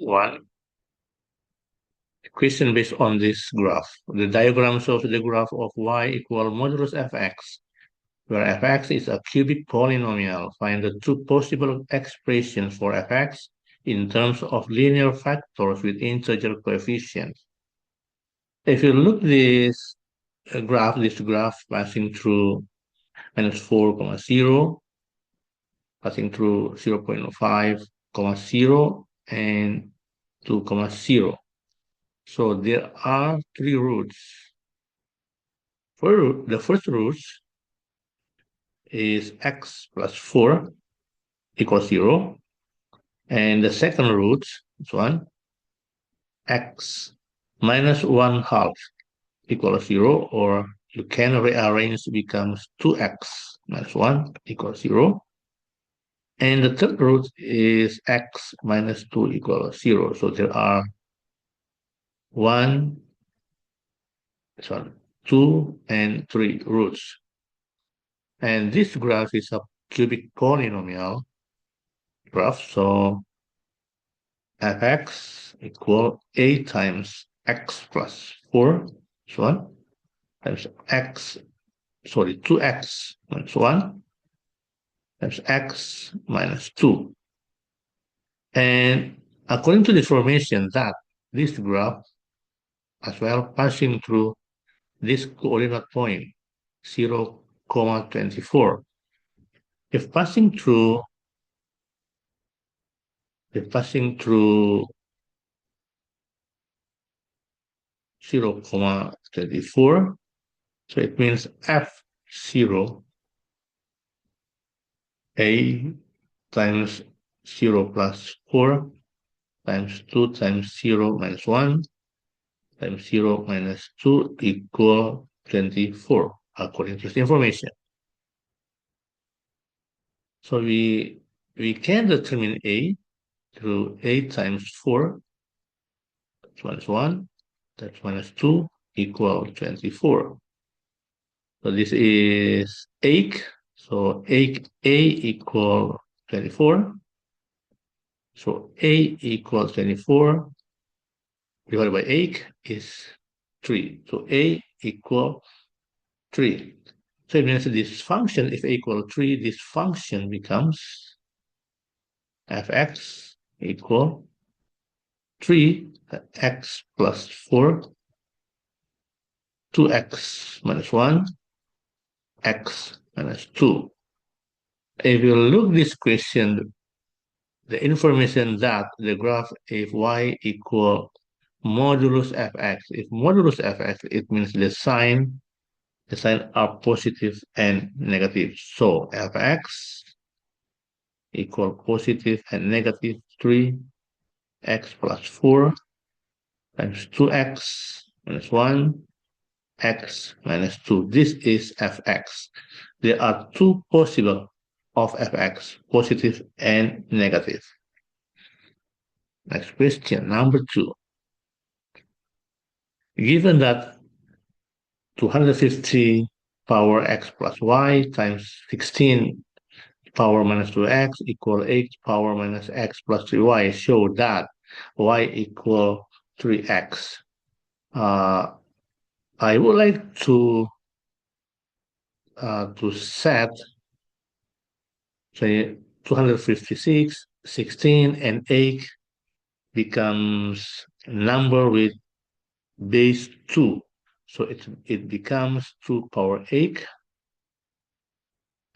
One question based on this graph. The diagram shows the graph of y equal modulus fx, where fx is a cubic polynomial. Find the two possible expressions for fx in terms of linear factors with integer coefficients. If you look this graph passing through minus 4, 0, passing through 0 0.5, 0, and 2, 0. So there are three roots. The first root is x plus 4 equals 0. And the second root, this one, x minus 1 half equals 0, or you can rearrange becomes 2x minus 1 equals 0. And the third root is x minus 2 equals 0. So there are 1, 2, and 3 roots. And this graph is a cubic polynomial graph. So fx equal a times x plus 4, so 1, times 2x minus 1, times x minus 2. And according to the formation that this graph as well passing through this coordinate point 0, 24. If passing through 0, 24, so it means f0 a times 0 plus 4 times 2 times 0 minus 1 times 0 minus 2 equal 24, according to this information. So we can determine a through a times 4, that's minus 1, that's minus 2 equal 24. So this is 8. So a equal 24. So a equals 24 divided by 8 is 3. So a equal 3. So it means this function, if a equal 3, this function becomes fx equal 3 x plus 4, 2x minus 1, x minus 2. If you look this question, the information that the graph if y equal modulus fx, if modulus fx, it means the sign are positive and negative. So fx equal positive and negative 3x plus 4 times 2x minus 1 x minus 2. This is fx. There are two possible of fx, positive and negative. Next question, number 2. Given that 250 power x plus y times 16 power minus 2x equal 8 power minus x plus 3y, show that y equal 3x. I would like to set, say, 256, 16, and 8 becomes a number with base 2. So it becomes 2 power 8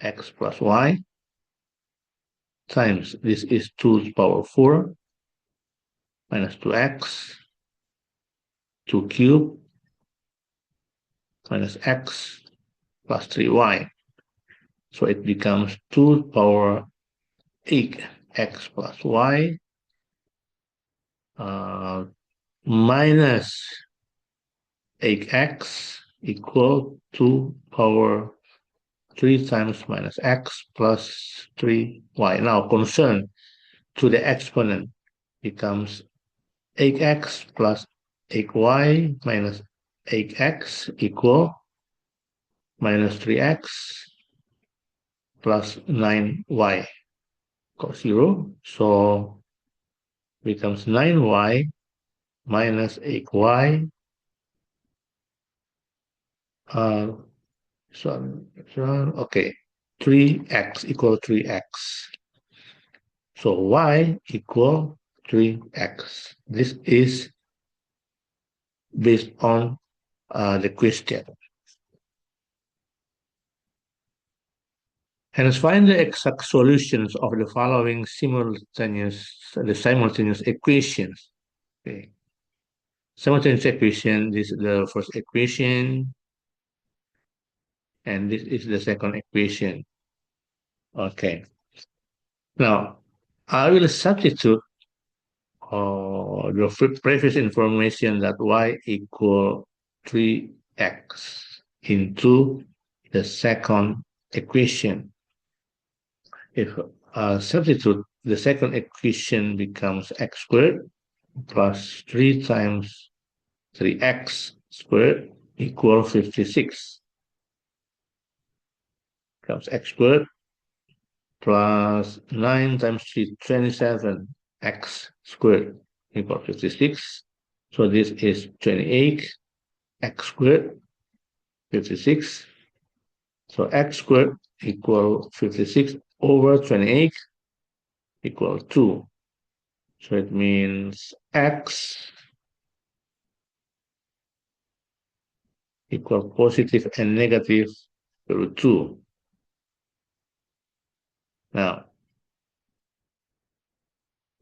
x plus y times this is 2 power 4 minus 2x, 2 cubed minus x plus 3y. So it becomes 2 power 8 x plus y minus 8x equal 2 power 3 times minus x plus 3y. Now concern to the exponent becomes 8x plus 8y minus 8x equal minus 3x plus 9y equals 0. So becomes 9y minus 8y. Uh, okay, 3x equal 3x. So y equal 3x. This is based on the question. Hence, find the exact solutions of the following simultaneous equations. Okay. Simultaneous equation, this is the first equation, and this is the second equation. Okay. Now, I will substitute the previous information that y equal 3x into the second equation. If substitute, the second equation becomes x squared plus 3 times 3x squared equal 56. Becomes x squared plus 9 times 3, 27, x squared equal 56. So this is 28, x squared, 56. So x squared equal 56 over 28 equal 2. So it means x equal positive and negative root 2. Now,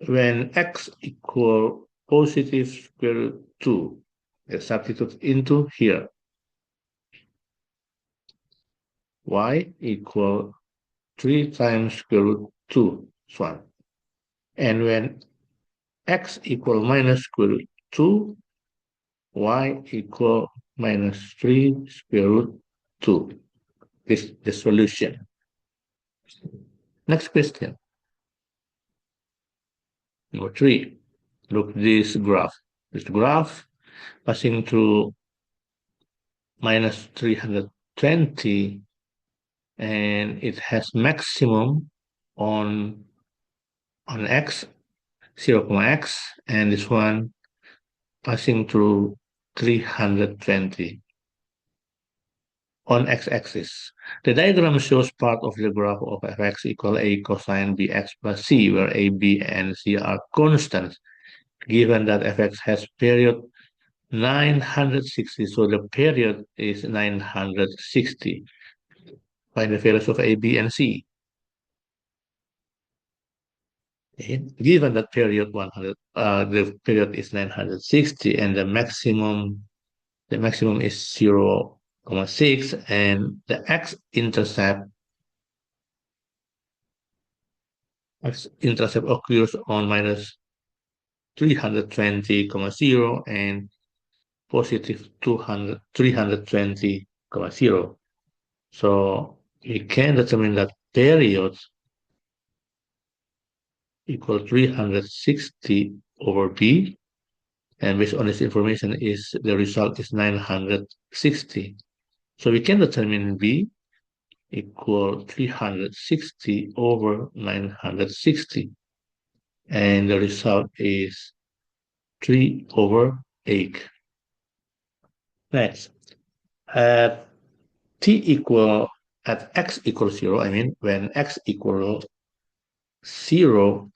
when x equal positive square root 2, let's substitute into here. Y equal 3 times square root 2 is 1. And when x equal minus square root 2, y equal minus 3 square root 2. This is the solution. Next question. Number 3. Look at this graph. This graph passing through minus 320, and it has maximum on x, 0, x, and this one passing through 320 on x-axis. The diagram shows part of the graph of fx equal a cosine bx plus c, where a, b, and c are constants, given that fx has period 960, so the period is 960. Find the values of a, b, and c. Okay. Given that period 100, the period is 960, and the maximum is 0.6, and the x-intercept occurs on minus 320,0 and positive 320,0. So we can determine that period equal 360 over b, and based on this information, the result is 960. So we can determine b equal 360 over 960, and the result is 3 over 8. Next, at x equals 0, when x equals 0,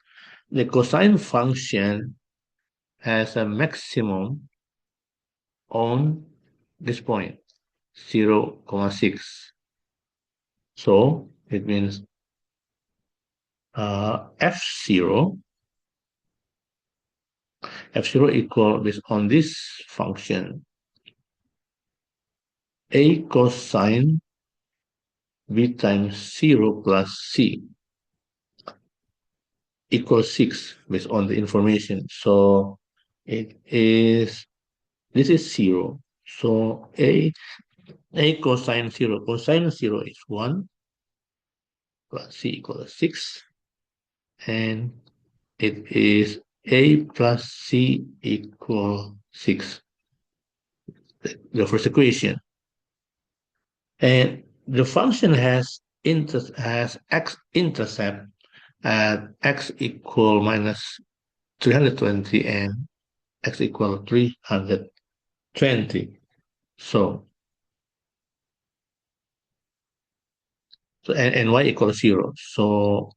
the cosine function has a maximum on this point, 0.6. So it means f0 equal, based on this function, a cosine b times 0 plus c equals 6 based on the information. So this is 0. So a cosine 0 is 1 plus c equals 6, and it is a plus c equal 6, the first equation. And the function has x-intercept at x equal minus 320 and x equal 320. So, and y equals 0. So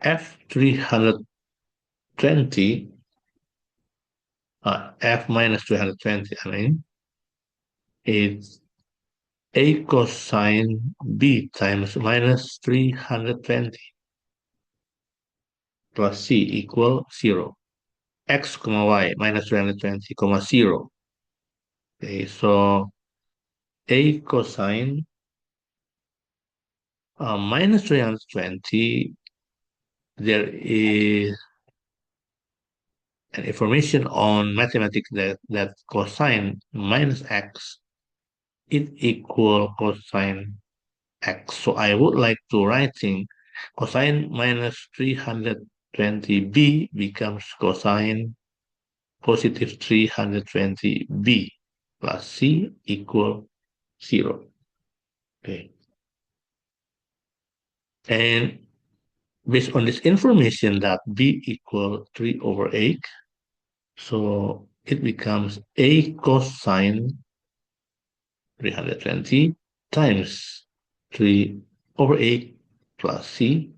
f 320, f minus 320, I mean, is a cosine b times minus 320 plus c equal 0. X comma y minus 320 comma 0. Okay, so a cosine minus 320, there is an information on mathematics that cosine minus x is equal cosine x. So I would like to writing cosine minus 320b becomes cosine positive 320b plus c equal 0. Okay. And based on this information that b equal 3 over 8, so it becomes a cosine 320 times 3 over 8 plus c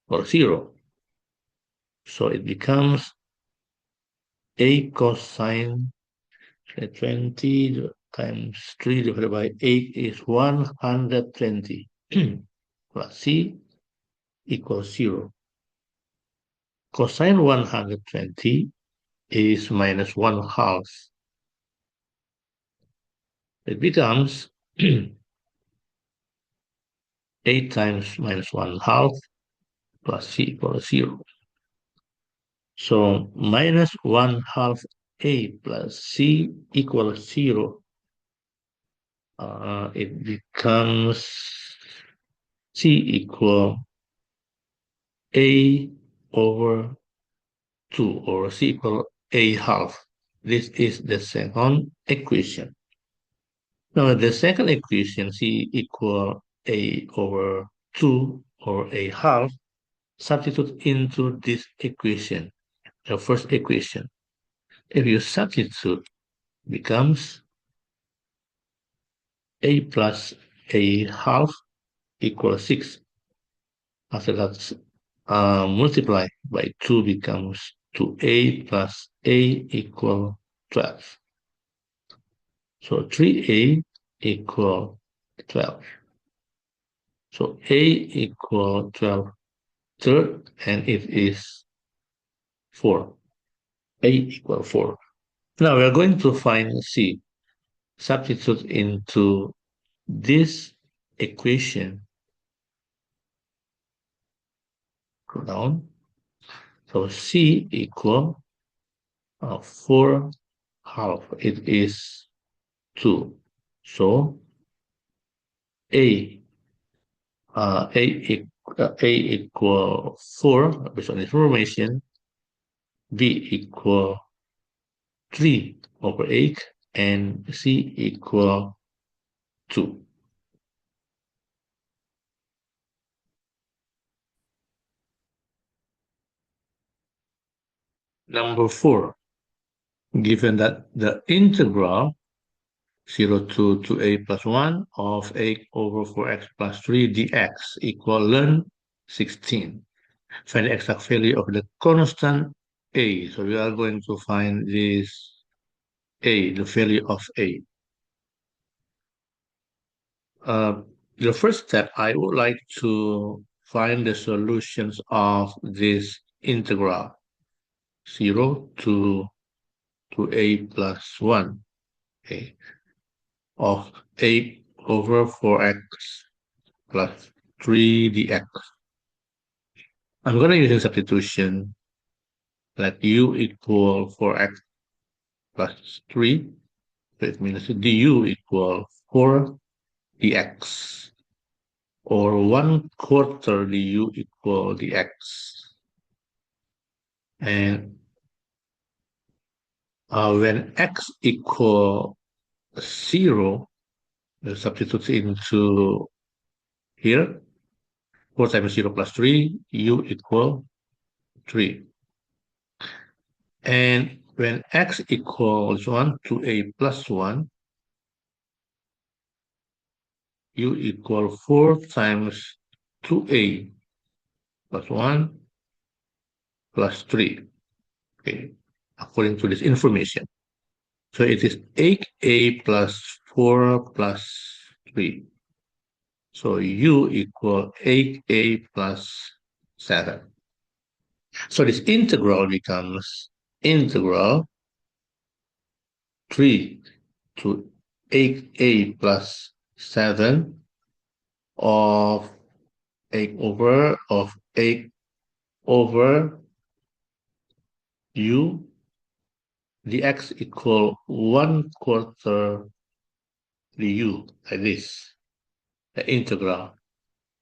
or 0. So it becomes a cosine 20 times 3 divided by 8 is 120 plus c equals 0. Cosine 120 is minus 1 half. It becomes 8 times minus 1 half plus c equals 0. So minus 1 half a plus c equals 0. It becomes c equal a over 2 or c equal a half. This is the second equation. Now the second equation, c equal a over 2 or a half, substitute into this equation, the first equation. If you substitute, becomes a plus a half equals 6. After that, multiply by 2 becomes 2a plus a equal 12. So 3a equal 12. So a equal 12 third, and it is 4. A equal 4. Now we are going to find c. Substitute into this equation. Go down. So c equal 4 half. It is 2. So a a equal 4 based on information. B equal 3 over 8 and C equal 2. Number 4, given that the integral 0 to 2a plus 1 of 8 over 4x plus 3 dx equal learn 16. Find the exact value of the constant a. So we are going to find this a, the value of a. The first step, I would like to find the solutions of this integral 0 to a plus 1, okay, of 8 over 4x plus 3 dx. I'm going to use substitution, let u equal 4x plus 3. So it means du equal 4 dx, or 1/4 du equal dx. And when x equal 0, substitute into here, 4 times 0 plus 3, u equal 3. And when x equals 1 to a plus 1, u equal 4 times 2a plus 1 plus 3, okay, according to this information. So it is 8a plus 4 plus 3. So u equal 8a plus 7. So this integral becomes integral 3 to 8a plus 7 of 8 over u dx equal 1/4 du, like this, the integral.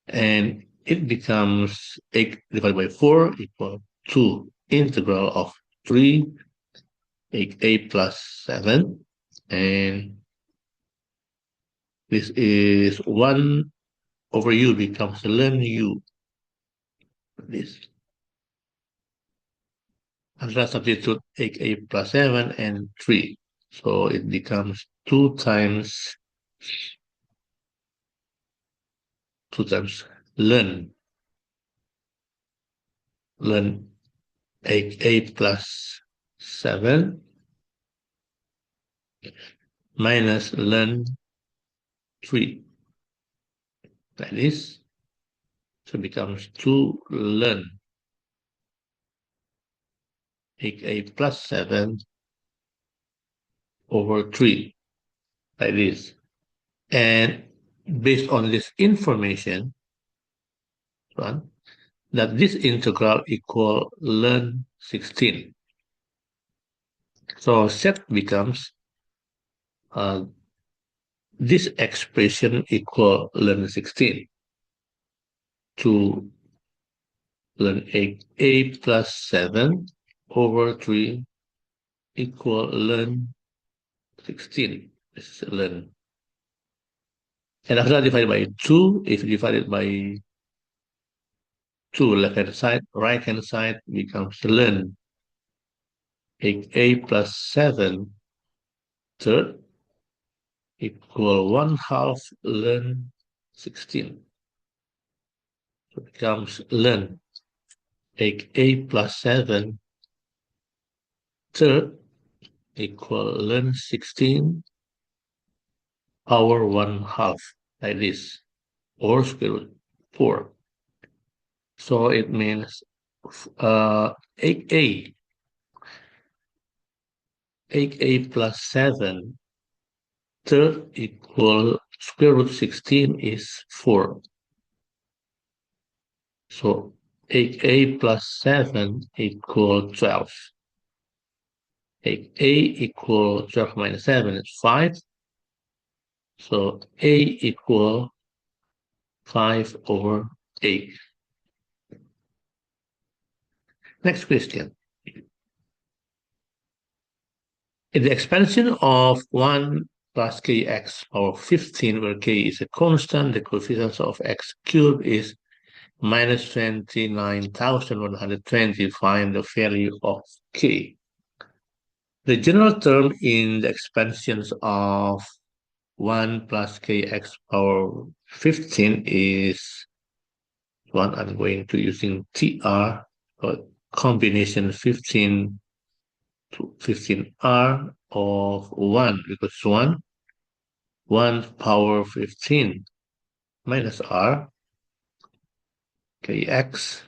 And it becomes 8 divided by 4 equal 2 integral of 3 8a plus 7. And this is 1 over u becomes ln u. This. And let's substitute 8a plus 7 and 3. So it becomes 2 times ln 8a plus 7 minus ln 3. Like this. So it becomes 2 ln 8a plus 7 over 3. Like this. And based on this information, one, that this integral equal ln 16. So set becomes this expression equal ln 16 to ln 8a plus 7 over 3 equal ln 16. This is ln. And after that divided by 2, if divided by 2 left-hand side, right-hand side becomes ln 8a plus 7 third equal 1/2 ln 16. So it becomes ln 8a plus 7 third equal ln 16 power 1/2, like this, or square root 4. So it means 8a 8a plus 7 third equal square root 16 is 4. So 8a plus 7 equal 12. 8a equal 12 minus 7 is 5. So a equal 5 over 8. Next question. In the expansion of 1 plus kx power 15, where k is a constant, the coefficient of x cubed is minus 29,120. Find the value of k. The general term in the expansions of 1 plus kx power 15 is one. I'm going to using TR, combination 15 to 15R of 1, because 1 power 15 minus R, kx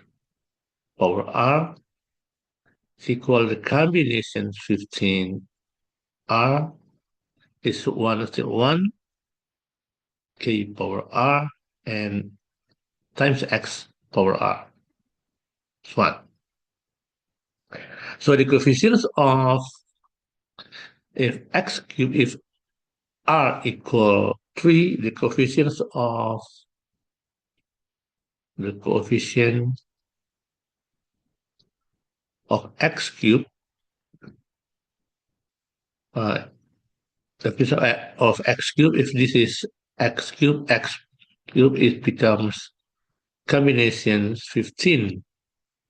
power R is equal to the combination 15R is 1 still 1, k power R, and times x power R. It's 1. So the coefficients of if x cubed, if R equal 3, the coefficient of x cubed, the coefficient of x cubed, if this is x cubed, it becomes combinations 15,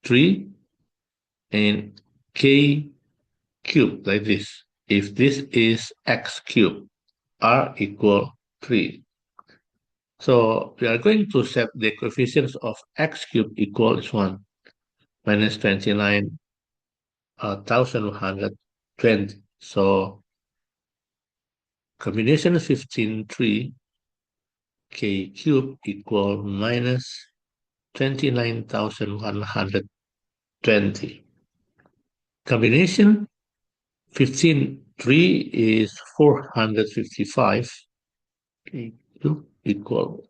3, and k cubed like this. If this is x cubed, r equal 3. So we are going to set the coefficients of x cubed equals 1 minus 29,120. So combination 15, 3, k cubed equal minus 29,120. Combination 15, 3 is 455. K cubed equal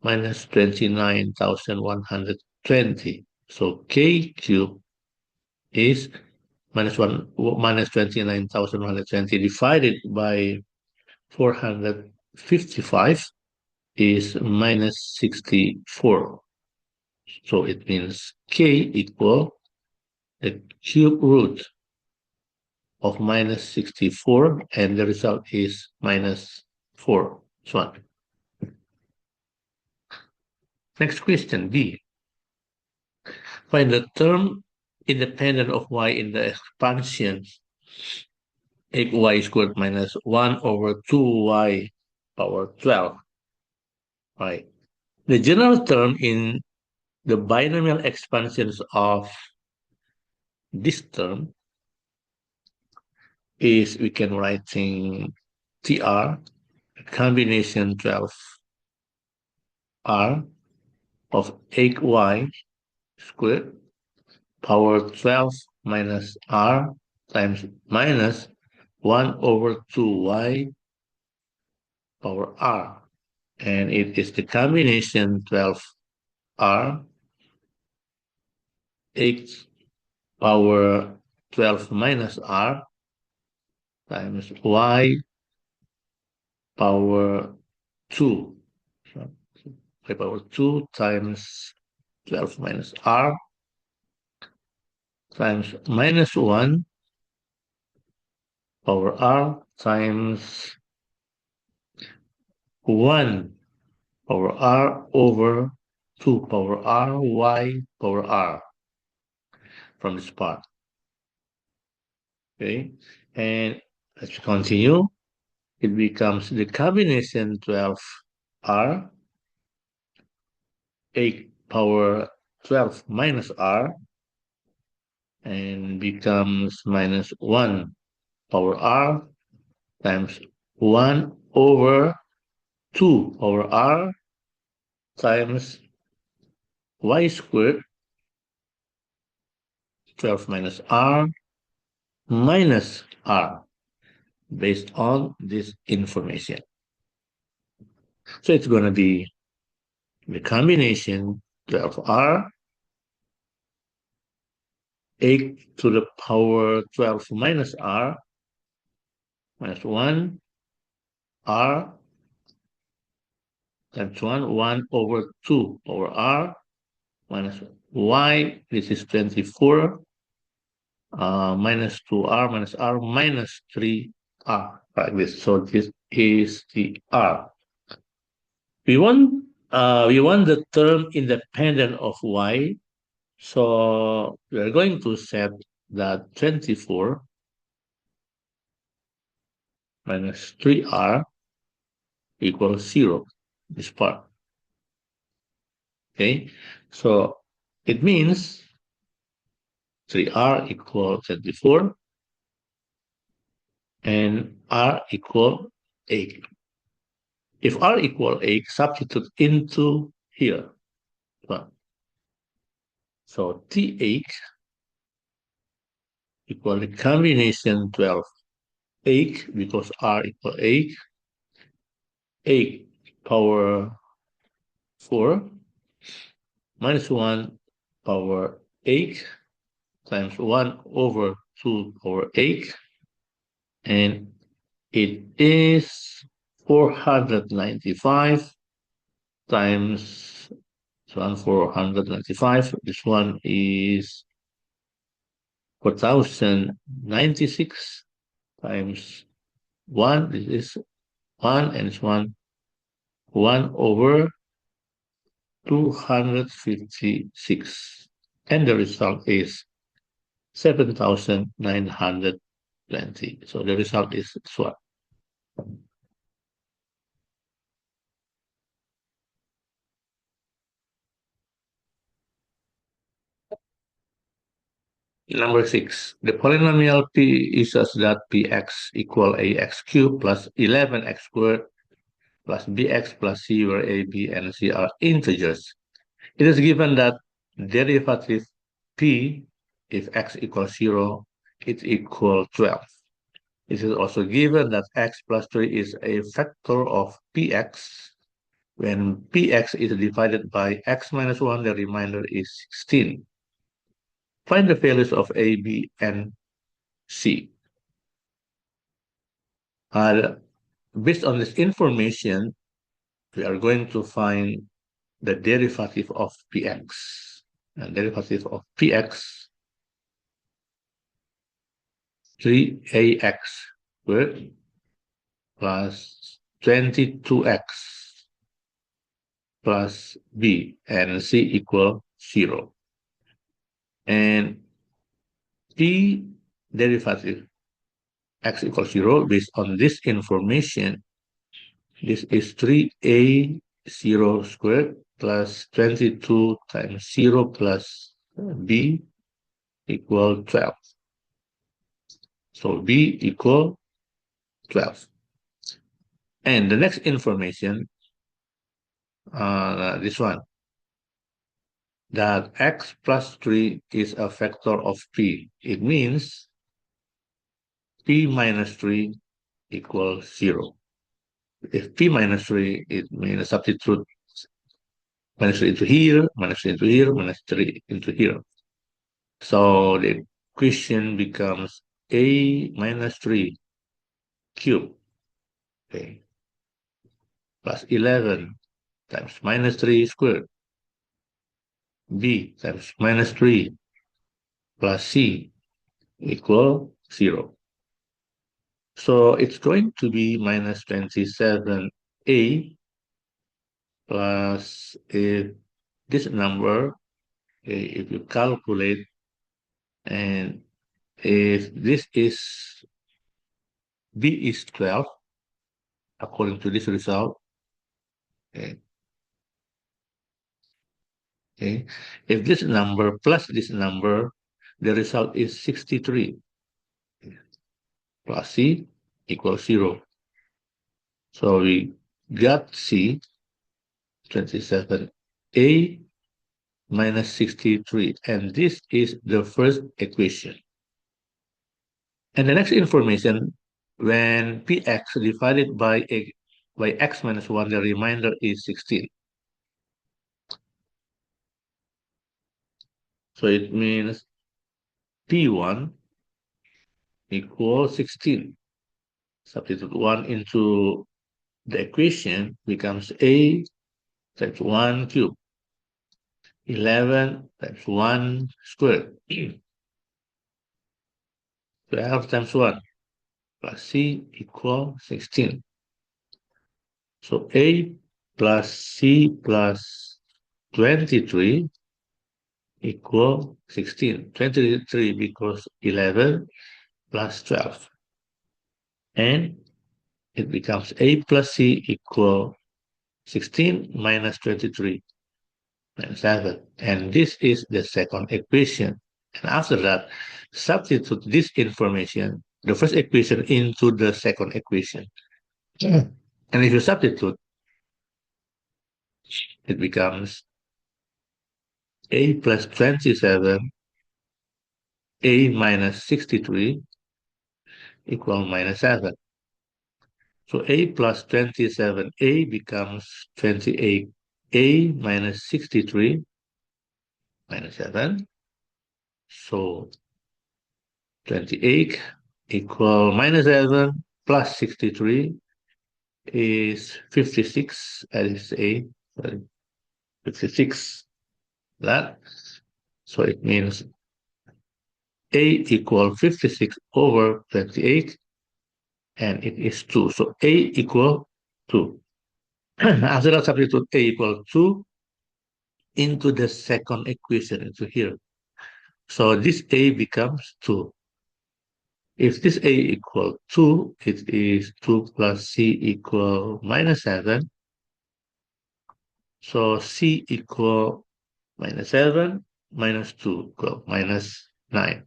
minus 29,120. So k cubed is minus 29,120 divided by 455 is minus 64. So it means k equal the cube root of minus 64, and the result is minus 4. So next question, B. Find the term independent of y in the expansion 8y squared minus 1 over 2y power 12. Right. The general term in the binomial expansions of this term is, we can write in TR, combination 12R of 8y squared power 12 minus r times minus 1 over 2y power r. And it is the combination 12r 8 power 12 minus r times y power 2. So y power 2 times 12 minus r times minus 1 power r times 1 power r over 2 power r y power r from this part. Okay, and let's continue. It becomes the combination 12r 8 power 12 minus r and becomes minus 1 power r times 1 over 2 power r times y squared 12 minus r minus r based on this information. So it's going to be the combination 12r 8 to the power 12 minus r minus 1 r times 1 over 2 power r minus y, this is 24, minus 2r minus r minus 3r, like this. So this is the r. We want the term independent of y, so we are going to set that 24 minus 3r equals 0, this part. Okay, so it means 3r equals 24 and r equal 8. If r equal 8, substitute into here. So T8 equal the combination 12, 8 because r equal 8, 8 power 4 minus 1 power 8 times 1 over 2 power 8, and it is 495 times 495. This one is 4096 times 1. This is 1 and it's 1. 1 over 256. And the result is 7,920. So the result is this one. Number 6, the polynomial p is such that px equal ax cubed plus 11x squared plus bx plus c, where a, b, and c are integers. It is given that derivative p, if x equals 0, it equals 12. It is also given that x plus 3 is a factor of px. When px is divided by x minus 1, the remainder is 16. Find the values of a, b, and c. Based on this information, we are going to find the derivative of px. And derivative of px, 3ax squared plus 22x plus b, and c equal 0. And p derivative x equals 0, based on this information, this is 3a0 squared plus 22 times 0 plus b equal 12. So b equal 12. And the next information, this one, that x plus 3 is a factor of p. It means p minus 3 equals 0. If p minus 3, it means substitute minus 3 into here, minus 3 into here, minus 3 into here. So the equation becomes a minus 3 cubed, okay, plus 11 times minus 3 squared, b times minus 3 plus c equal 0. So it's going to be minus 27a plus, if this number, okay, if you calculate, and if this is b is 12, according to this result, okay, okay, if this number plus this number, the result is 63, plus c equals 0. So we got c, 27a minus 63, and this is the first equation. And the next information, when px divided by x minus 1, the remainder is 16. So it means p1 equals 16. Substitute 1 into the equation, becomes a times 1 cubed, 11 times 1 squared, 12 times 1 plus c equal 16. So a plus c plus 23 equal 16. 23 because 11 plus 12. And it becomes a plus c equal 16 minus 23 minus 7. And this is the second equation. And after that, substitute this information, the first equation, into the second equation. Yeah. And if you substitute, it becomes a plus 27, a minus 63 equal minus 7. So a plus 27a becomes 28a minus 63 minus 7. So 28 equal minus 7 plus 63 is 56. That is a, sorry, 56. That. So it means a equal 56 over 28, and it is 2. So a equal 2. After that, substitute a equal 2 into the second equation, into here. So this a becomes 2. If this a equal 2, it is 2 plus c equal minus 7. So c equal minus 7 minus 2 equal minus 9.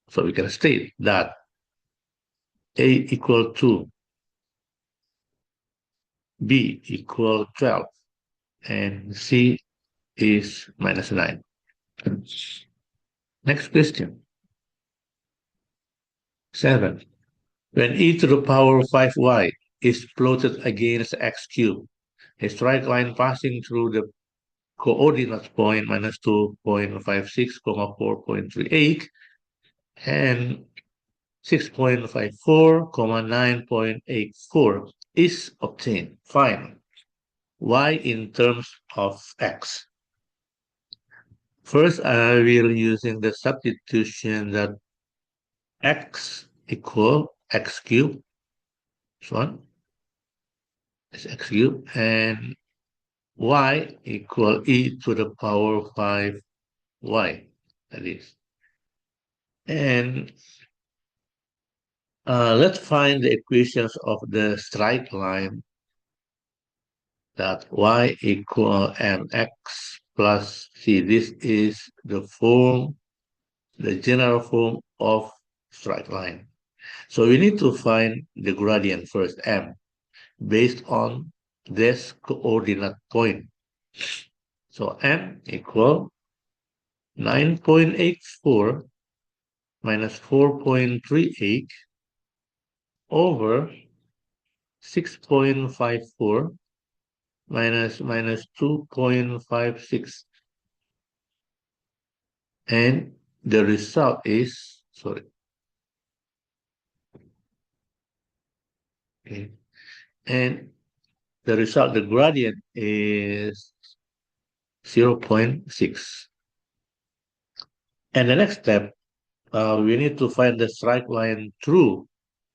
So we can state that a equal 2, b equal 12, and c is minus 9. Next question. 7. When e to the power 5y is plotted against x cubed, a straight line passing through the coordinates point minus 2.56, 4.38, and 6.54, 9.84 is obtained. Find y in terms of x. First, I will using the substitution that x equal x cubed. This one is x cubed, and y equal e to the power 5y. That is. And let's find the equations of the straight line that y equal mx plus c. This is the form, the general form of straight line. So we need to find the gradient first, m, based on this coordinate point. So m equal 9.84 minus 4.38 over 6.54 minus 2.56. And the result is, sorry, okay, and the result, the gradient is 0.6. And the next step, we need to find the straight line through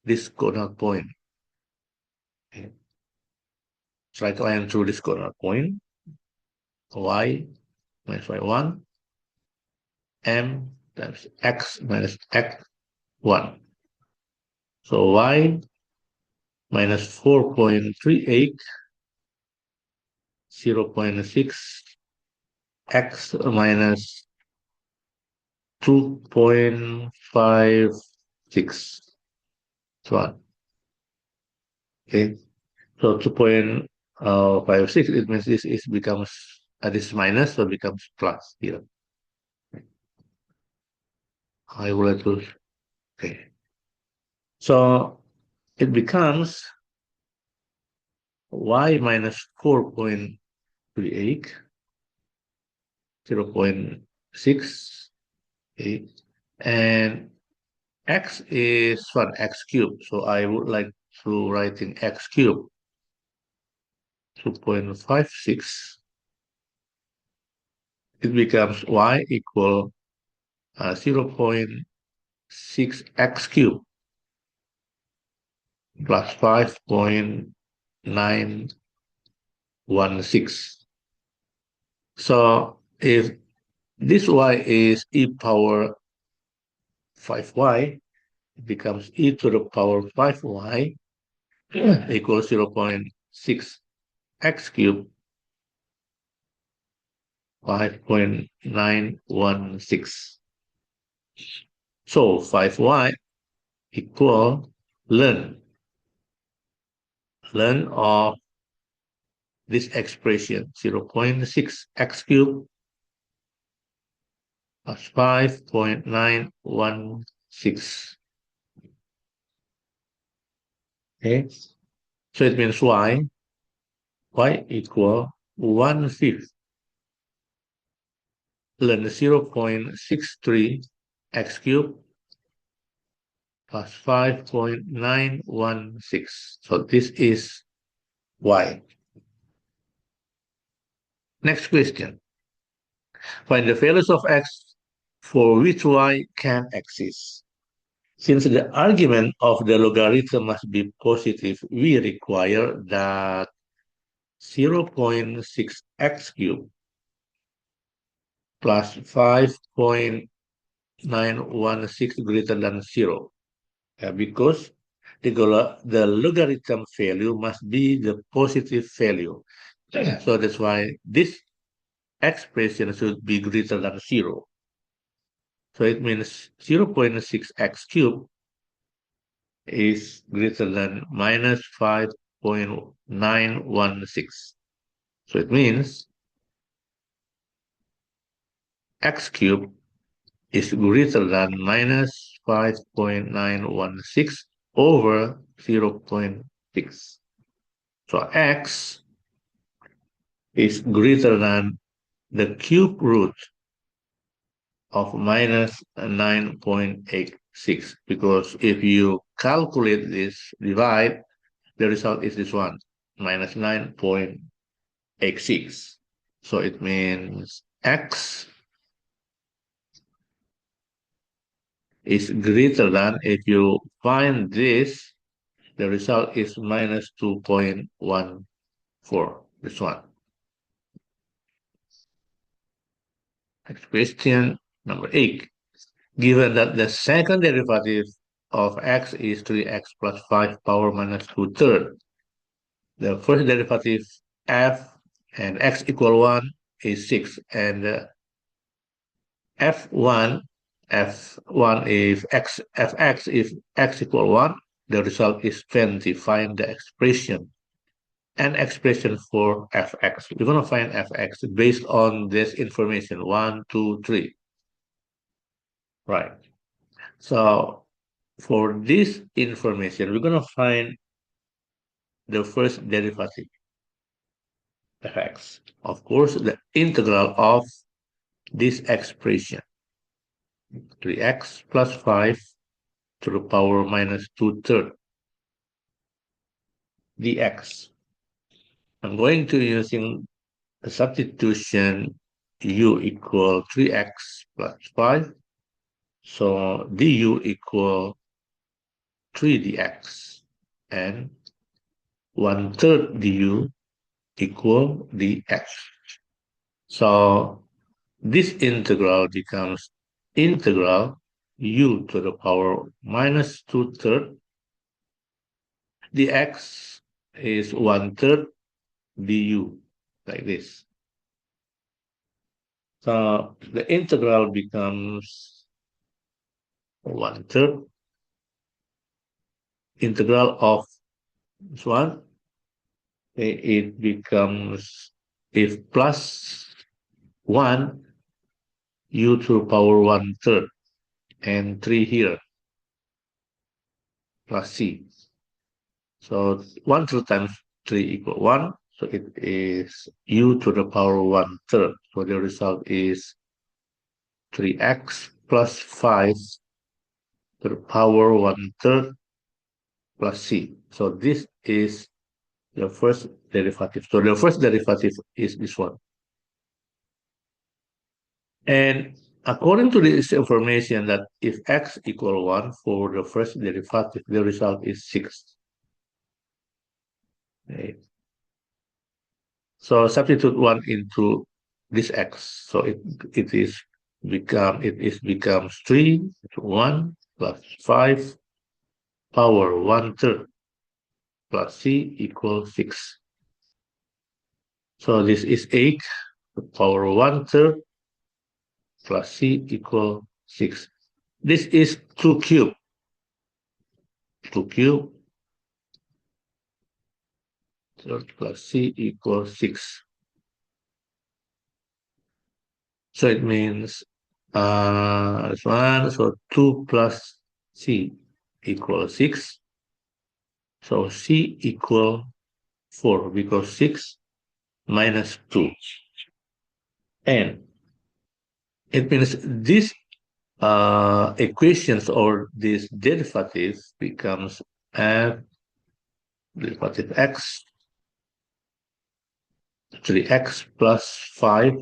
this coordinate point. Okay. Straight line through this coordinate point, y minus y1, m times x minus x1. So y minus 4.38, 0.6, x minus 2.56. So, okay, so 2.56, it means this is becomes, this minus, so becomes plus here. I will let you, okay. So it becomes y minus 4.38, 0.6, okay, and x is what? X cubed. So I would like to write in x cubed, 2.56. It becomes y equal 0.6x cubed plus 5.916. So if this y is e power 5y, it becomes e to the power 5y equals 0.6x cubed, 5.916. So 5y equal learn of this expression, 0.6x cubed plus 5.916. Okay, so it means y equal 1/5 ln 0.63 x cubed plus 5.916. So this is y. Next question. Find the values of x for which y can exist. Since the argument of the logarithm must be positive, we require that 0.6x cubed plus 5.916 greater than 0. Because the logarithm value must be the positive value. So that's why this expression should be greater than 0. So it means 0.6x cubed is greater than minus 5.916. So it means x cubed is greater than minus 5.916 over 0.6. So x is greater than the cube root of minus 9.86, because if you calculate this divide, the result is this one, minus 9.86. So it means x is greater than, if you find this, the result is minus 2.14, this one. Next question, number 8. Given that the second derivative of x is 3x plus 5 power minus 2/3, the first derivative f and x equal 1 is 6, and f1 f1 if x fx if x equal 1, the result is 20. Find the expression and expression for fx. We're going to find fx based on this information, 1, 2, 3. Right. So for this information, we're going to find the first derivative, fx. Of course, the integral of this expression, 3x plus 5 to the power minus 2/3 dx. I'm going to using a substitution u equal 3x plus 5. So du equal 3 dx, and 1/3 du equal dx. So this integral becomes integral u to the power minus 2/3 dx is 1/3 du, like this. So the integral becomes 1/3 integral of this one. It becomes, if plus 1 u to the power 1/3 and 3 here plus c. So 1/3 times 3 equal 1. So it is u to the power 1/3. So the result is 3x plus 5 to the power 1/3 plus c. So this is the first derivative. So the first derivative is this one. And according to this information, that if x equal 1 for the first derivative, the result is 6. Okay. So substitute 1 into this x. So it becomes 3 to 1 plus 5 power 1/3 plus c equals 6. So this is 8 to power 1/3 plus c equal 6. This is 2 cube. 2 cube plus c equals 6. So it means this one, so 2 plus c equals 6. So c equal 4, because 6 minus 2. And it means this equations or this derivative becomes f derivative x 3x plus 5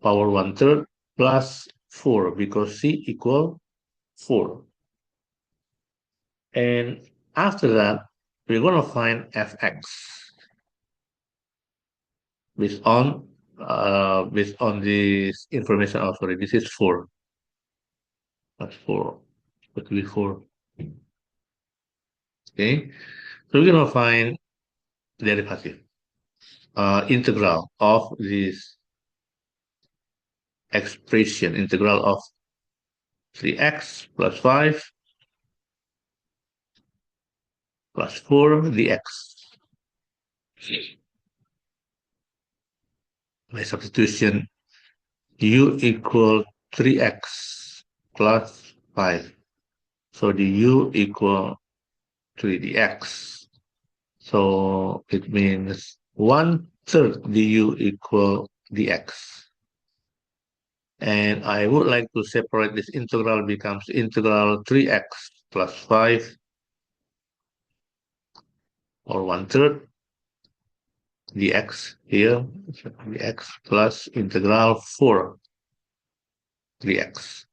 power 1/3 plus 4, because c equal 4. And after that, we're going to find fx based on based on this information. Oh, sorry, this is 4. That's 4. What will be 4? Okay. So we're going to find derivative, integral of this expression, integral of 3x plus 5 plus 4 dx. By substitution, u equal 3x plus 5. So the u equal 3 dx. So it means 1/3 du equal dx. And I would like to separate this integral becomes integral 3x plus 5 or 1/3 dx here, dx plus integral 4 dx.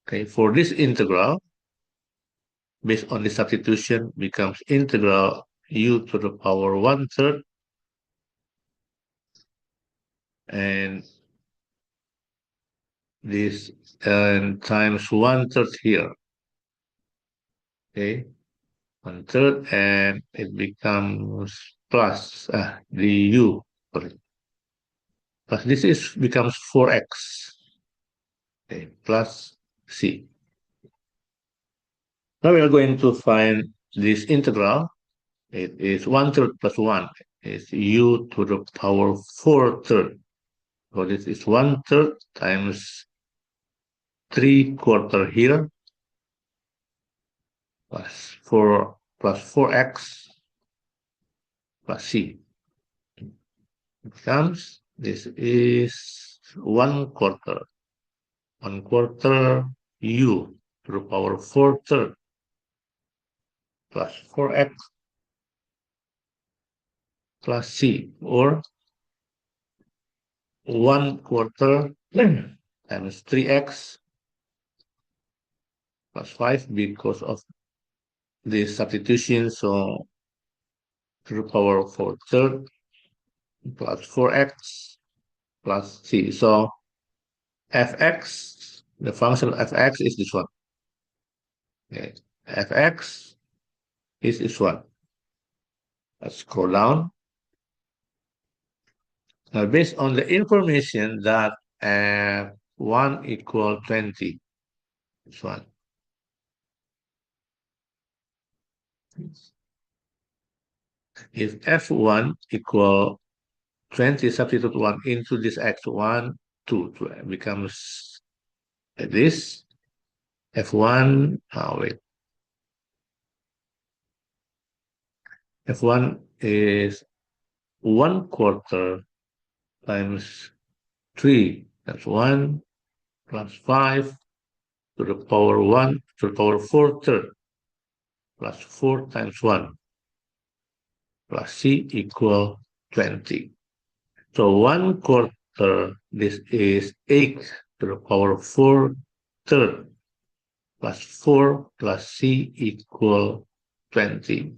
Okay, for this integral, based on the substitution, becomes integral u to the power 1/3 and this and times 1/3 here. Okay, 1/3 and it becomes plus du. Sorry. Plus this is becomes 4x. Okay, plus c. Now we are going to find this integral. It is 1/3 plus 1 is u to the power 4/3. So this is 1/3 times 3/4 here plus 4 plus 4x plus c. It becomes this is 1/4. 1/4 u to the power 4/3 plus 4x plus c, or 1/4 times 3x plus 5 because of the substitution. So to the power 4/3 plus 4x plus c. So fx, the function of fx is this one. Okay. Fx is this one. Let's scroll down. Now, based on the information that f1 equal 20, this one. If f1 equal 20, substitute 1 into this x1, 2, becomes like this. F1, wait. F1 is 1/4 times 3. That's 1 plus 5 to the power 1 to the power 4/3 plus 4 times 1 plus c equal 20. So 1/4, this is 8 to the power 4/3 plus 4 plus c equal 20.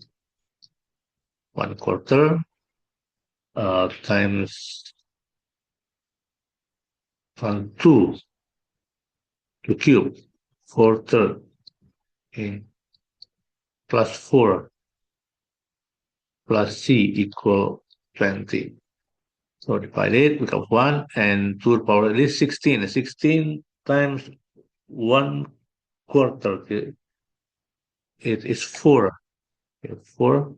1/4 times 2 to cube 4/3 okay, plus 4 plus c equal 20. So divide it, becomes 1 and 2 to the power it is 16. 16 times 1/4 it is 4. 4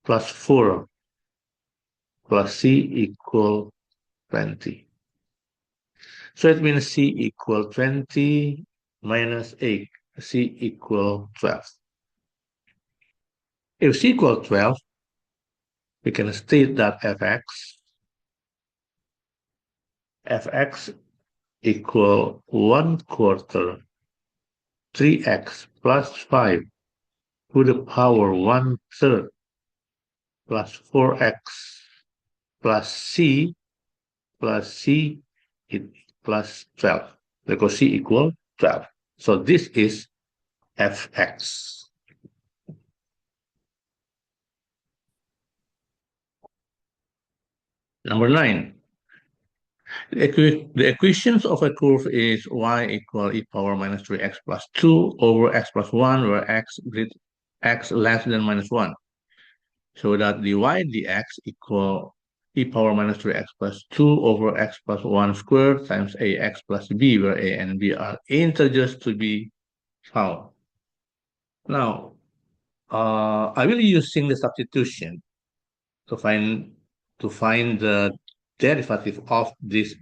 plus 4 plus c equal 20. So it means c equal 20 minus 8, c equal 12. If c equal 12, we can state that fx equal 1/4 3x plus 5 to the power 1/3 plus 4x plus c it plus 12 because c equal 12. So this is fx. Number 9. The equations of a curve is y equal e power minus 3x plus 2 over x plus 1, where x less than minus 1. So that dy dx equal e power minus 3x plus 2 over x plus 1 squared times ax plus b, where a and b are integers to be found. Now, I will use single substitution to find the derivative of this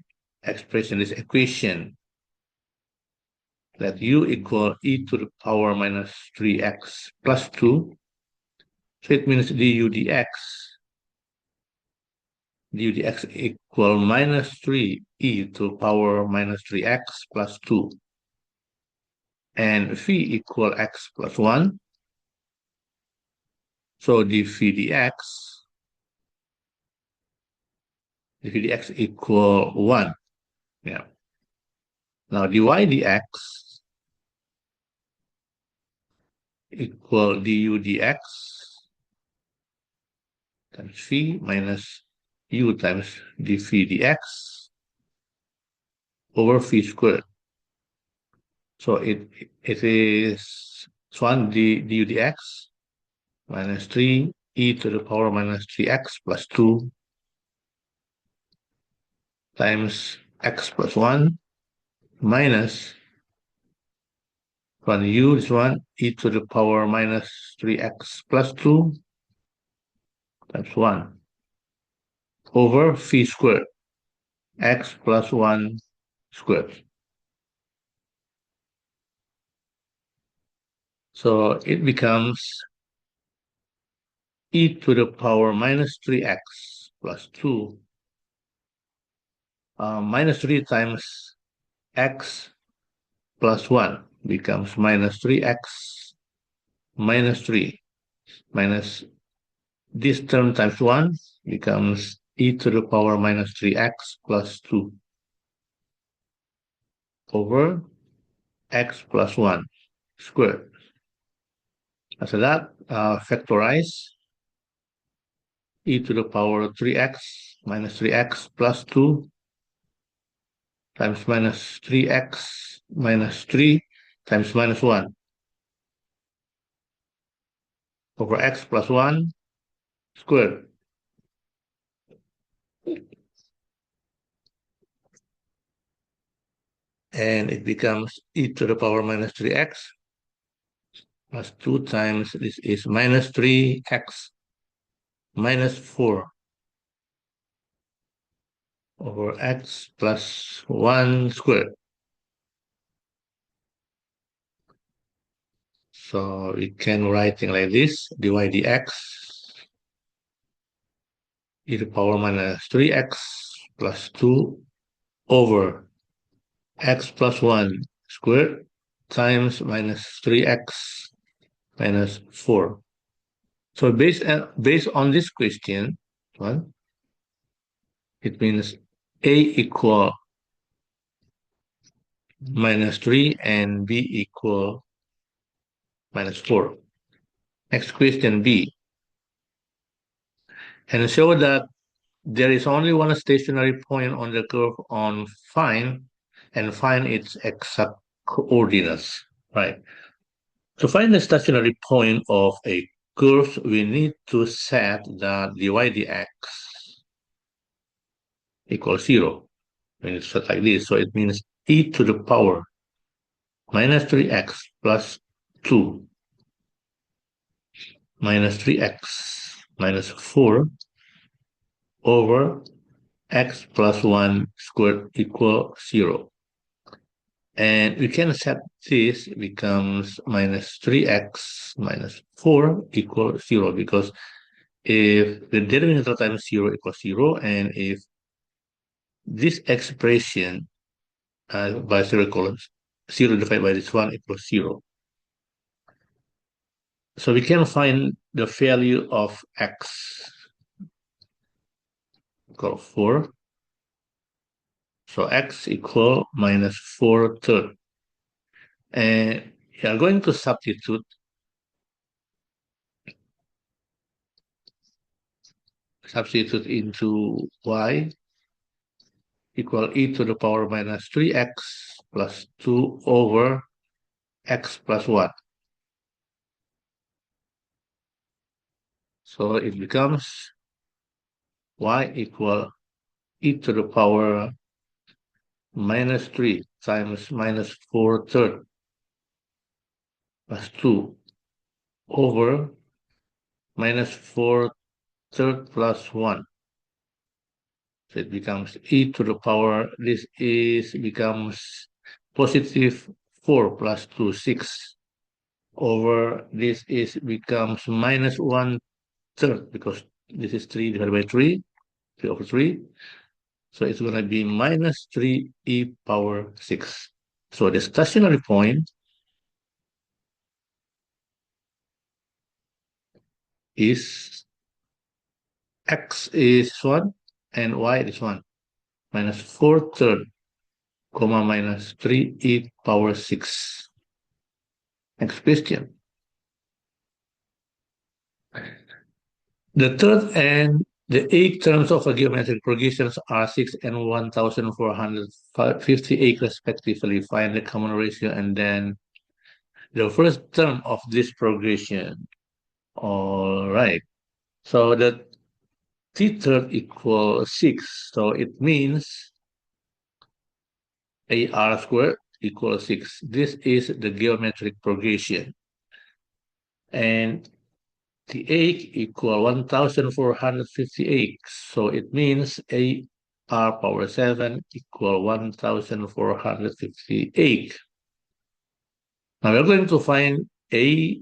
expression, this equation, that u equal e to the power minus 3x plus 2. So it means du dx equal minus 3 e to the power minus 3x plus 2. And phi equal x plus 1. So dv dx equal 1. Yeah. Now dy dx equal du dx times phi minus u times dv dx over phi squared. So it is 1 du dx minus 3 e to the power minus 3x plus 2 times x plus 1 minus 1u is 1 e to the power minus 3x plus 2 times 1 over phi squared, x plus 1 squared. So it becomes e to the power minus 3x plus 2 minus 3 times x plus 1 becomes minus 3x minus 3 minus this term times 1 becomes e to the power minus 3x plus 2 over x plus 1 squared. After that, factorize e to the power 3x minus 3x plus 2 times minus 3x minus 3 times minus 1 over x plus 1 squared. And it becomes e to the power minus 3x plus 2 times this is minus 3x minus 4 over x plus 1 squared. So we can write it like this: dy dx e to the power minus 3x plus 2 over x plus 1 squared times minus 3x minus 4. So based on this question, one, it means a equal minus 3 and b equal minus 4. Next question, B. And show that there is only one stationary point on the curve on find its exact coordinates, right? To find the stationary point of a curve, we need to set the dy dx equals 0. When it's set like this, so it means e to the power minus 3x plus 2 minus 3x minus 4 over x plus 1 squared equal 0. And we can set this becomes minus 3x minus 4 equal 0, because if the denominator times 0 equals 0, and if this expression by 0 equals 0 divided by this one equals 0. So we can find the value of x equal 4. So x equal minus 4 third. And we are going to substitute substitute into y equal e to the power minus 3x plus 2 over x plus 1. So it becomes y equal e to the power minus 3 times minus 4 third plus 2 over minus 4 third plus 1. So it becomes e to the power, this is becomes positive 4 plus 2, 6 over this is becomes minus 1 third because this is 3 divided by 3, 3 over 3. So it's going to be minus 3e power 6. So the stationary point is x is 1 and y is 1. Minus 4 third, comma minus 3e power 6. Next question. The third and the eighth terms of a geometric progressions are 6 and 1458 respectively. Find the common ratio and then the first term of this progression. All right. So the t-third equals 6. So it means AR squared equals 6. This is the geometric progression. And the 8 equal 1458. So it means AR power 7 equal 1458. Now we're going to find A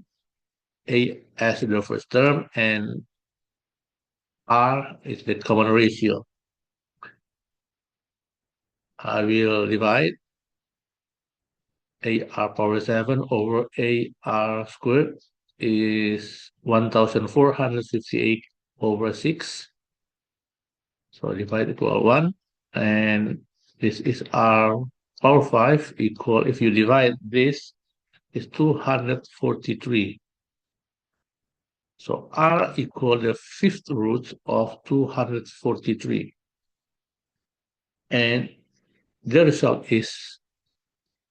as the first term and R is the common ratio. I will divide AR power 7 over AR squared is 1458 over 6. So divide equal 1. And this is R power 5 equal, if you divide this, is 243. So R equal the fifth root of 243. And the result is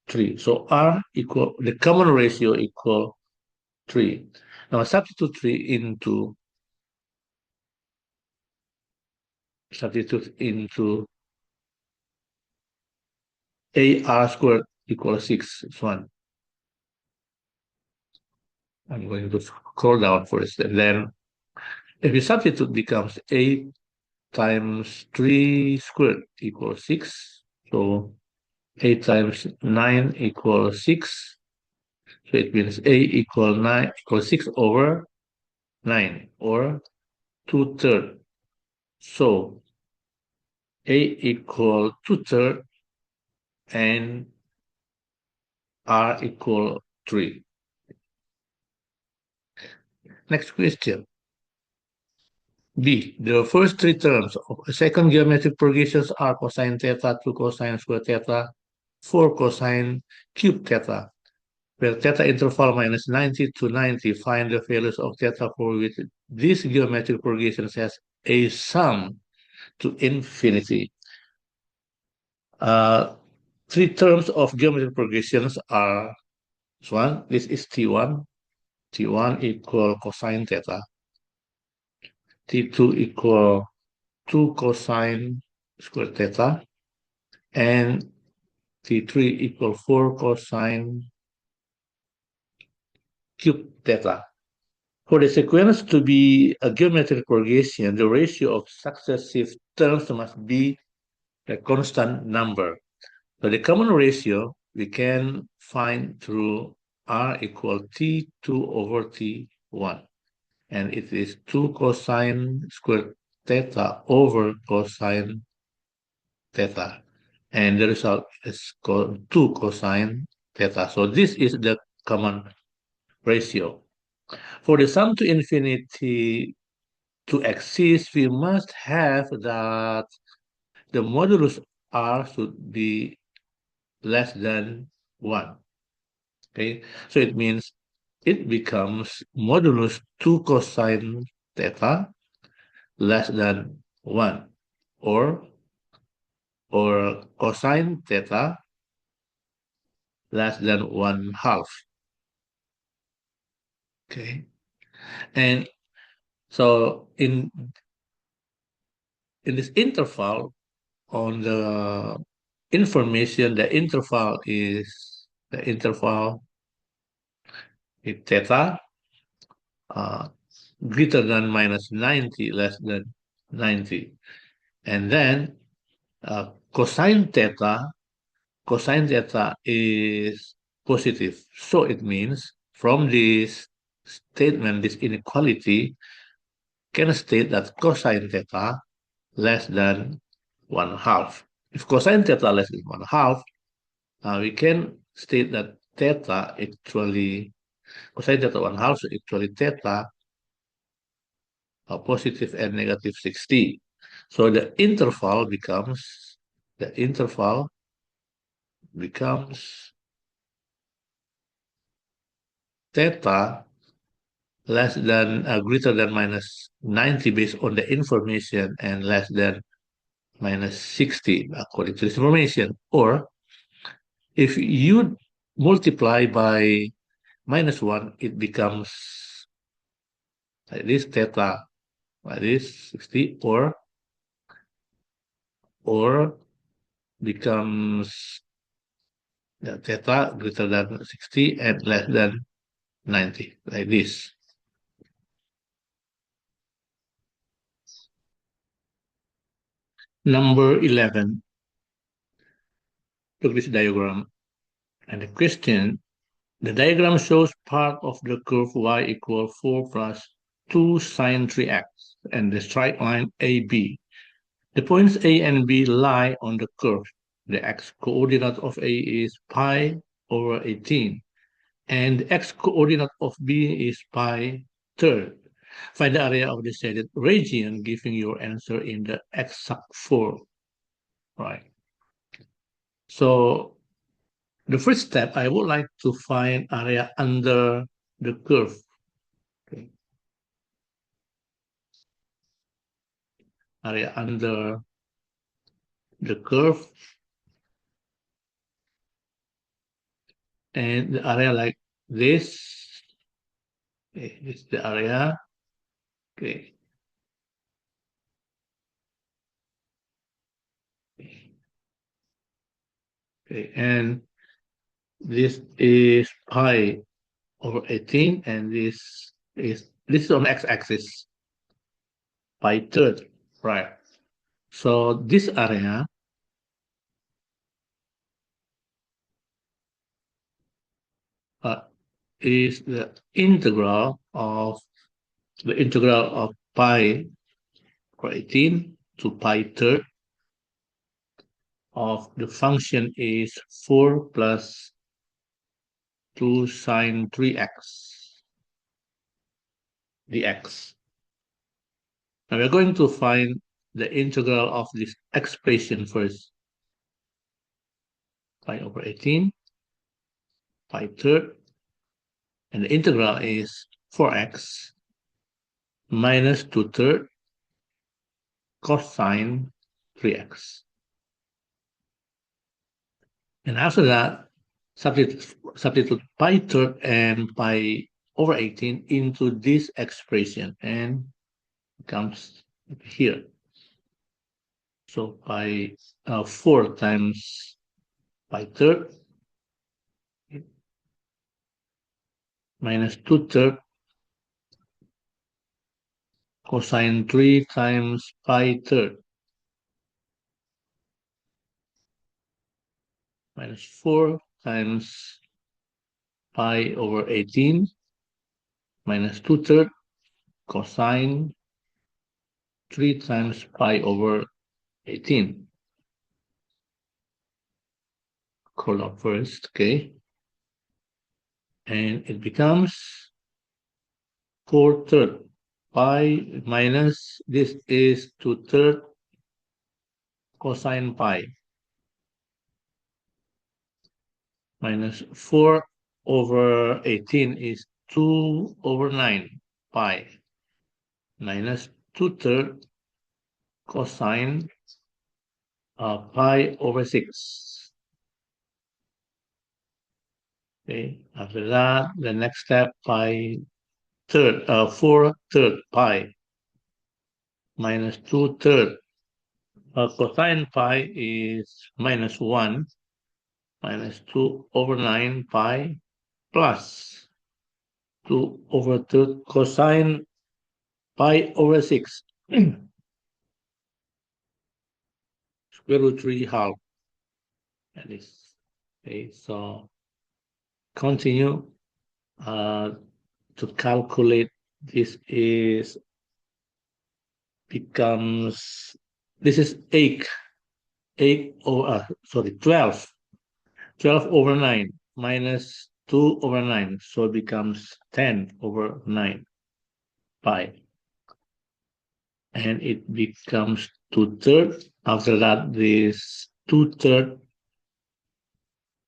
3. So R equal, the common ratio equal 3. Now substitute 3 into AR squared equals 6. It's 1. I'm going to scroll down first. And then if you substitute, becomes 8 times 3 squared equals 6. So 8 times 9 equals 6. So it means A equals 9 equals 6 over 9 or 2/3. So A equal 2/3 and R equal 3. Next question. B. The first three terms of a second geometric progressions are cosine theta, 2 cosine square theta, 4 cosine cube theta, where theta interval minus 90 to 90. Find the values of theta for which this geometric progression has a sum to infinity. Three terms of geometric progressions are one, this is T1. T1 equal cosine theta. T2 equal 2 cosine square theta. And T3 equal 4 cosine cube theta. For the sequence to be a geometric progression, the ratio of successive terms must be a constant number. So the common ratio we can find through R equal T2 over T1. And it is 2 cosine squared theta over cosine theta. And the result is 2 cosine theta. So this is the common ratio. For the sum to infinity to exist, we must have that the modulus R should be less than 1. Okay, so it means it becomes modulus 2 cosine theta less than 1, or cosine theta less than 1/2. Okay, and so in this interval on the information, the interval is theta uh, greater than minus 90, less than 90, and then uh, cosine theta cosine theta is positive. So it means from this statement, this inequality can state that cosine theta less than 1/2. If cosine theta less than 1/2, we can state that theta actually, cosine theta 1/2 so actually theta positive and negative 60. So the interval becomes theta less than greater than minus 90 based on the information and less than minus 60 according to this information. Or if you multiply by minus 1, it becomes like this theta, like this 60, or becomes theta greater than 60 and less than 90, like this. Number 11, look this diagram. And the question, the diagram shows part of the curve y equal 4 plus 2 sine 3x and the straight line AB. The points A and B lie on the curve. The x-coordinate of A is pi over 18, and the x-coordinate of B is pi third. Find the area of the shaded region, giving your answer in the exact form. Right. So the first step, I would like to find area under the curve. Okay. Area under the curve, and the area like this. Okay, this is the area. Okay. Okay, and this is pi over 18, and this is on x-axis, pi third, right? So this area is the integral of pi over 18 to pi third of the function is 4 plus 2 sine 3x dx. Now we're going to find the integral of this expression first. Pi over 18, pi third, and the integral is 4x minus 2 third cosine 3x. And after that, substitute pi third and pi over 18 into this expression and it comes here. So pi 4 times pi third minus 2 third cosine 3 times pi third minus 4 times pi over 18 minus 2 third cosine 3 times pi over 18. Call out first, okay? And it becomes 4 third pi minus this is 2 third cosine pi minus 4 over 18 is 2 over 9 pi minus 2 third cosine pi over 6. Okay, after that, the next step, 4 third pi minus 2 third. Cosine pi is minus 1 minus 2 over 9 pi plus 2 over third cosine pi over 6. Square root 3 half. That is, okay, so continue to calculate. This is becomes, this is 8 over, sorry, 12 over 9 minus 2 over 9, so it becomes 10 over 9 pi, and it becomes 2/3. After that, this 2/3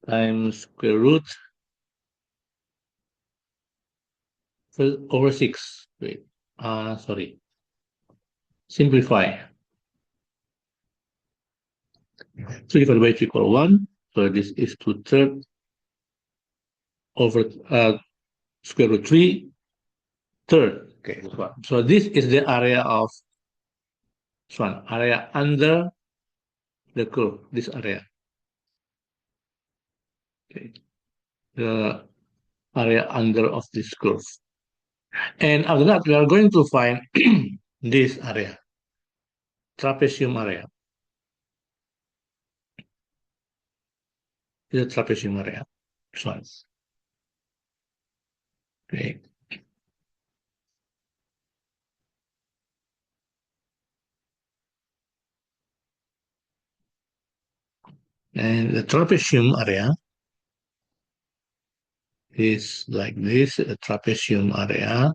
times square root over 6. Wait, sorry, simplify. 3 divided by 2 equal 1, so this is 2/3 over square root 3 third. Okay, this one. So this is the area of this one, area under the curve, this area. Okay, the area under of this curve. And after that, we are going to find this area, trapezium area. This is trapezium area. This one. Okay. And the trapezium area is like this, the trapezium area.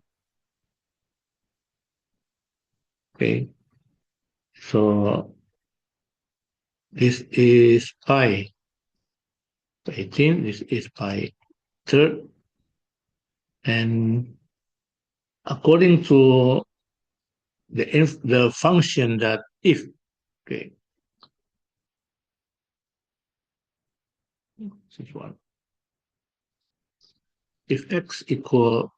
Okay. So this is pi 18, this is pi third. And according to the function that if, okay, this one, if x equal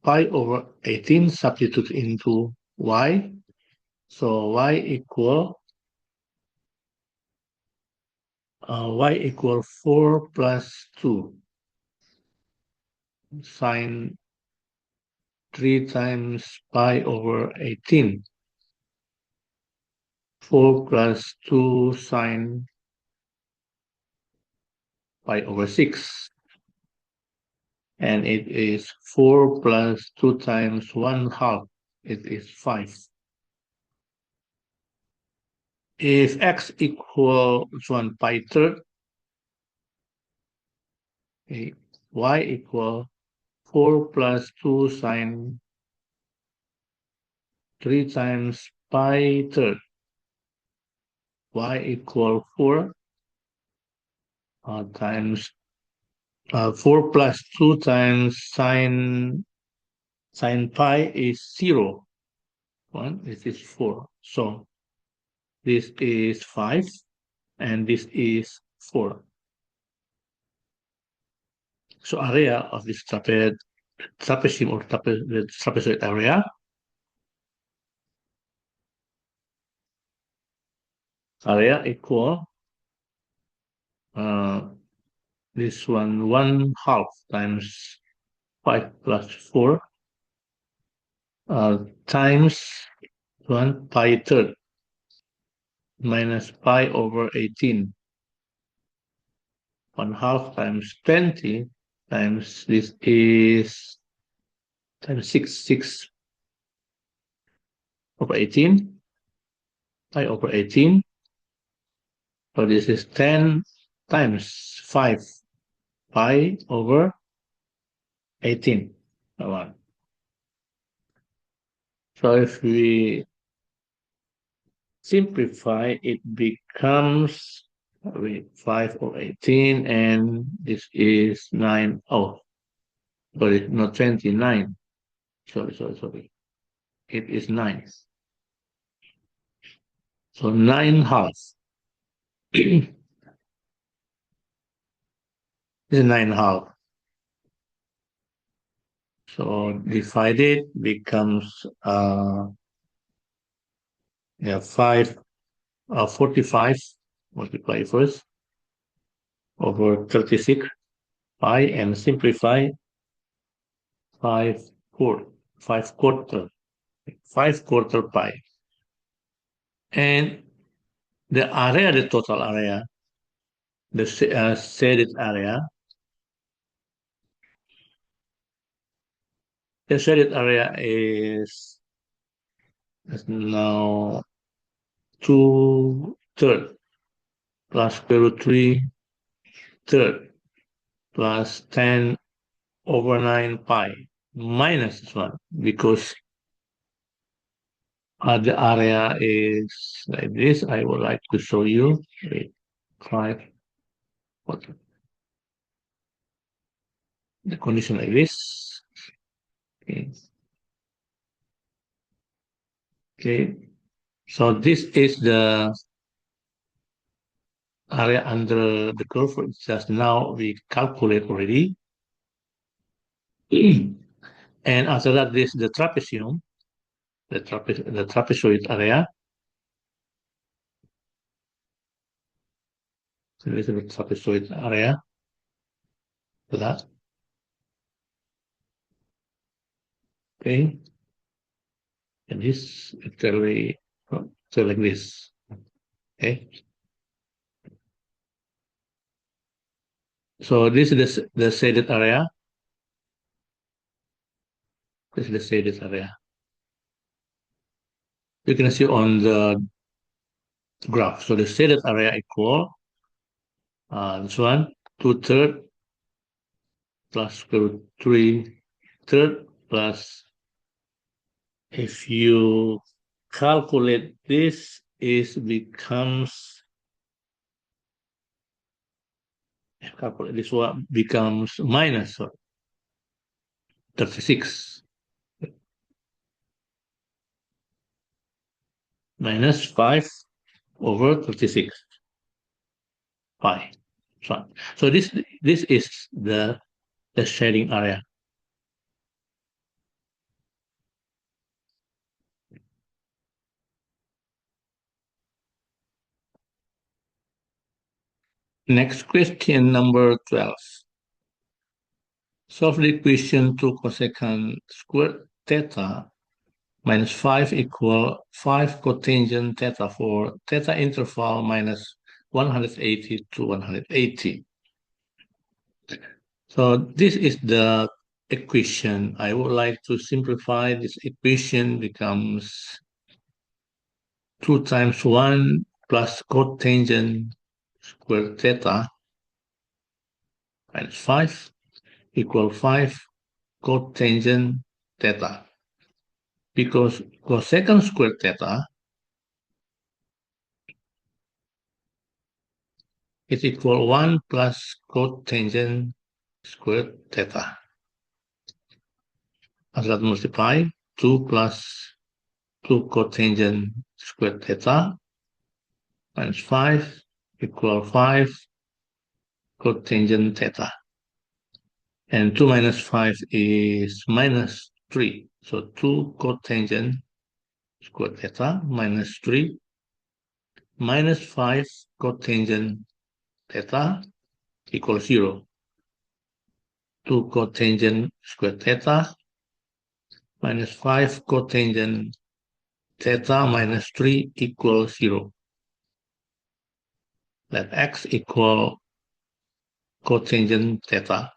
pi over 18, substitute into y. So y equal 4 plus 2 sine 3 times pi over 18. 4 plus 2 sine pi over 6. And it is 4 plus 2 times 1/2. It is 5. If x equals 1 pi third, okay, y equal 4 plus 2 sine 3 times pi third. Y equal 4 times 4 plus 2 times sine pi is 0. 1, this is 4. So this is 5 and this is 4. So area of this trapezium or the trapezoid area equal this one 1/2 times 5 plus 4 times 1 pi third minus pi over 18. 1/2 times 20 times this is times 6 over 18 pi over 18. So this is 10 times 5 pi over 18. So if we simplify, it becomes 5 over 18, and this is 9. Oh, sorry, not 29. Sorry. It is 9. So 9/2. This is 9/2. So divided becomes yeah, 45 multiply first over 36 pi and simplify 5 quarter 5 quarter 5 quarter pi. And the total area, the shaded area, the shaded area is now 2/3 plus square root 3/3 plus 10/9 pi minus this one because the area is like this. I would like to show you. Wait, 5. What the condition like this? Okay. Okay. So this is the area under the curve. It's just now we calculate already. And after that, this is the trapezium, the trapezoid area. So this is the trapezoid area for that. Okay. And this actually so like this. Okay. So this is the shaded area. This is the shaded area. You can see on the graph. So the shaded area equal this one 2/3 plus square root 3/3 plus, if you calculate this, is becomes calculate this one becomes minus 36 minus 5/36 pi. So this is the shading area. Next question, number 12. Solve the equation 2 cosecant squared theta minus 5 equal 5 cotangent theta for theta interval minus 180 to 180. So this is the equation. I would like to simplify this equation becomes 2 times 1 plus cotangent squared theta minus 5 equal 5 cotangent theta. Because cosecant squared theta is equal 1 plus cotangent squared theta. After that, multiply 2 plus 2 cotangent squared theta minus 5 equal 5 cotangent theta. And 2 minus 5 is minus 3. So 2 cotangent squared theta minus 3 minus 5 cotangent theta equals 0. 2 cotangent squared theta minus 5 cotangent theta minus 3 equals 0. Let x equal cotangent theta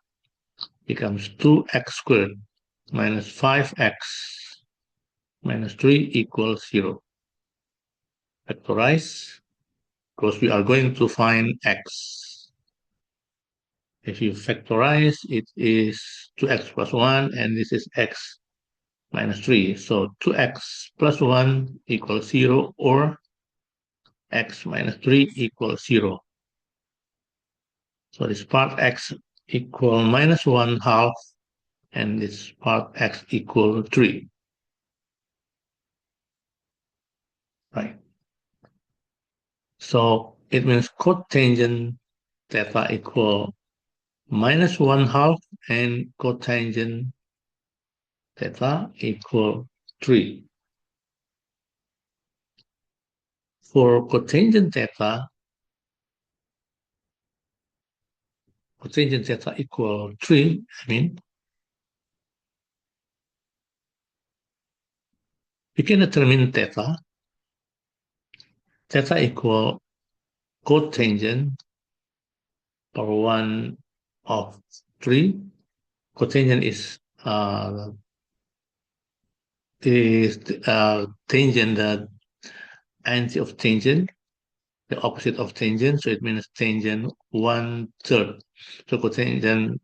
becomes 2x squared minus 5x minus 3 equals 0. Factorize, because we are going to find x. If you factorize, it is 2x plus 1, and this is x minus 3. So 2x plus 1 equals 0, or x minus 3 equals 0. So this part x equal minus 1/2, and this part x equal 3. Right. So it means cotangent theta equal minus 1/2 and cotangent theta equal 3. For cotangent theta equal 3, we can determine theta equal cotangent power 1 of 3. Cotangent is tangent, the anti of tangent, the opposite of tangent, so it means tangent 1/3. So cotangent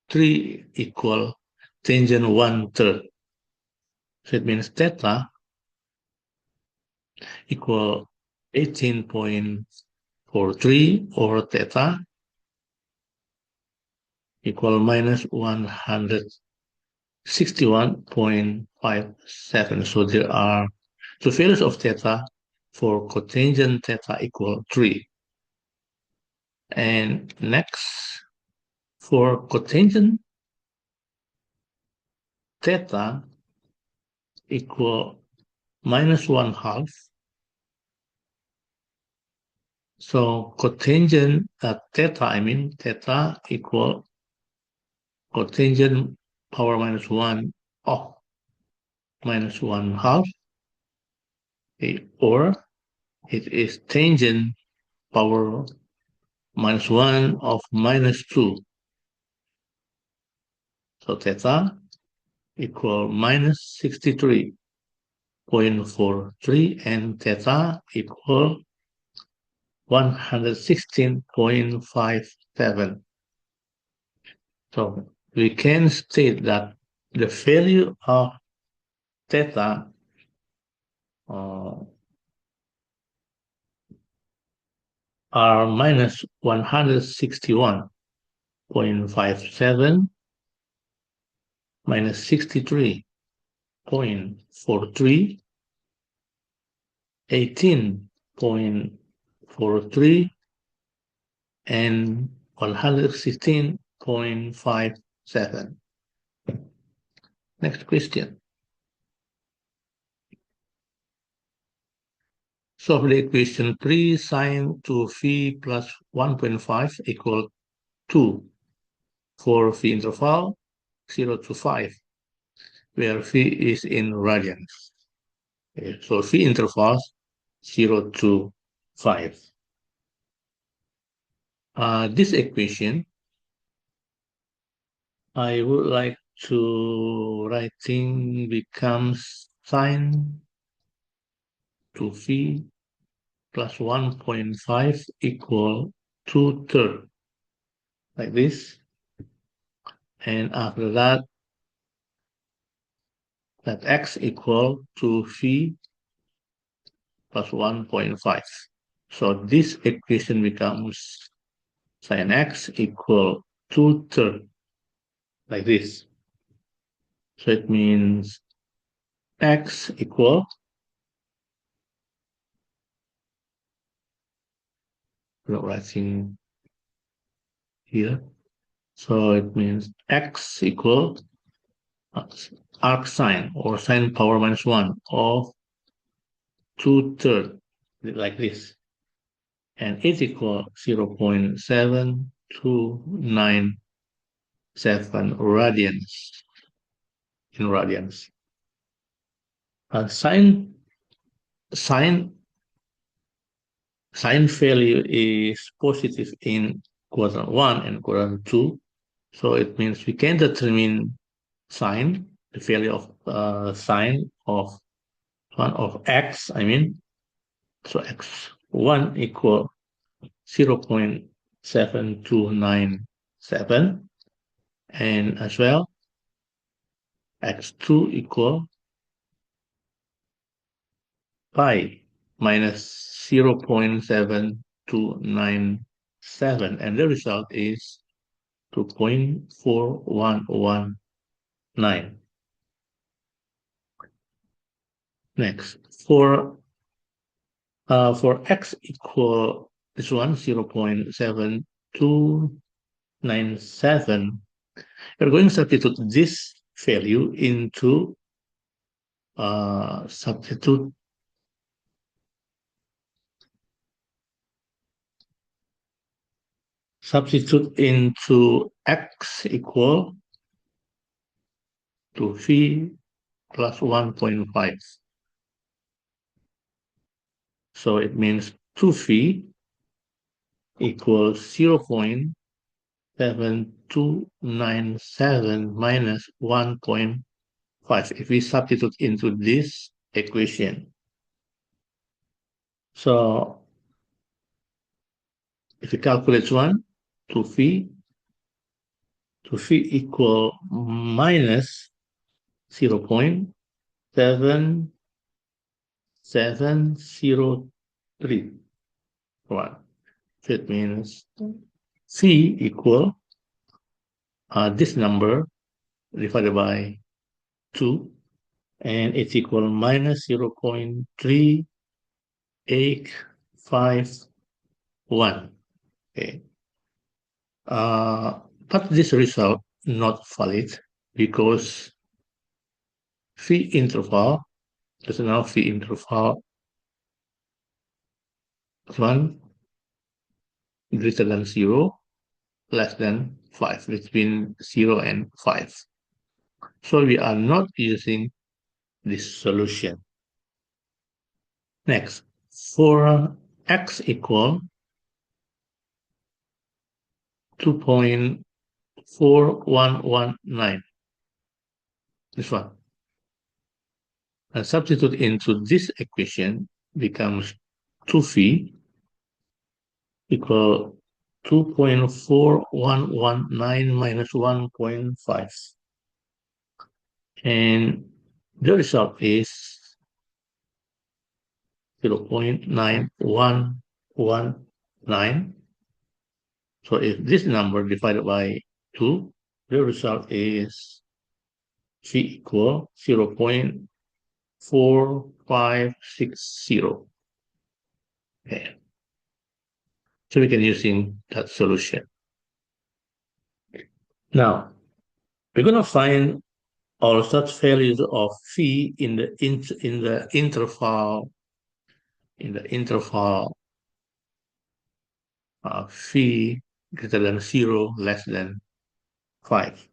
3 equal tangent 1/3. So it means theta equal 18.43 or theta equal minus 161.57. So there are two values of theta for cotangent theta equal 3. And next, for cotangent theta equal minus 1/2. So cotangent theta equal cotangent power minus 1 of minus 1/2, or it is tangent power minus 1 of minus 2. So theta equal minus 63.43 and theta equal 116.57. So we can state that the value of theta uh, are minus 161.57 minus 63.43, 18.43, and 116.57. Next question. Solve the equation 3 sine 2phi plus 1.5 equal 2 for phi interval 0 to 5, where phi is in radians. Okay, so phi intervals 0 to 5. This equation, I would like to writing becomes sine 2phi plus 1.5 equal 2/3, like this. And after that x equal to phi plus 1.5. So this equation becomes sin x equal 2/3, like this. So it means x equal, writing here. So it means x equal arc sine or sine power minus 1 of 2/3, like this. And it's equal 0.7297 radians in radians. Sine value is positive in quadrant 1 and quadrant 2. So it means we can determine sine, the value of sine of 1 of x, So x1 equal 0.7297, and as well x2 equal pi minus 0.7297, and the result is 2.4119. Next, for For x equal this one, 0.7297, we're going to substitute this value into substitute into x equal to v plus 1.5. So it means 2v equals 0.7297 minus 1.5 if we substitute into this equation. So if we calculate 2v equal minus 0.7703. Right. So it means v equal this number divided by 2, and it's equal minus 0.3851. Okay. But this result not valid because phi interval, there's now phi interval 1 greater than 0, less than 5, between 0 and 5. So we are not using this solution. Next, for x equal 2.4119, this one, and substitute into this equation becomes 2phi equal 2.4119 minus 1.5. And the result is 0.9119. So if this number divided by 2, the result is phi equal 0.4560. Okay. So we can using that solution. Now, we're going to find all such values of phi in the interval phi greater than 0, less than 5.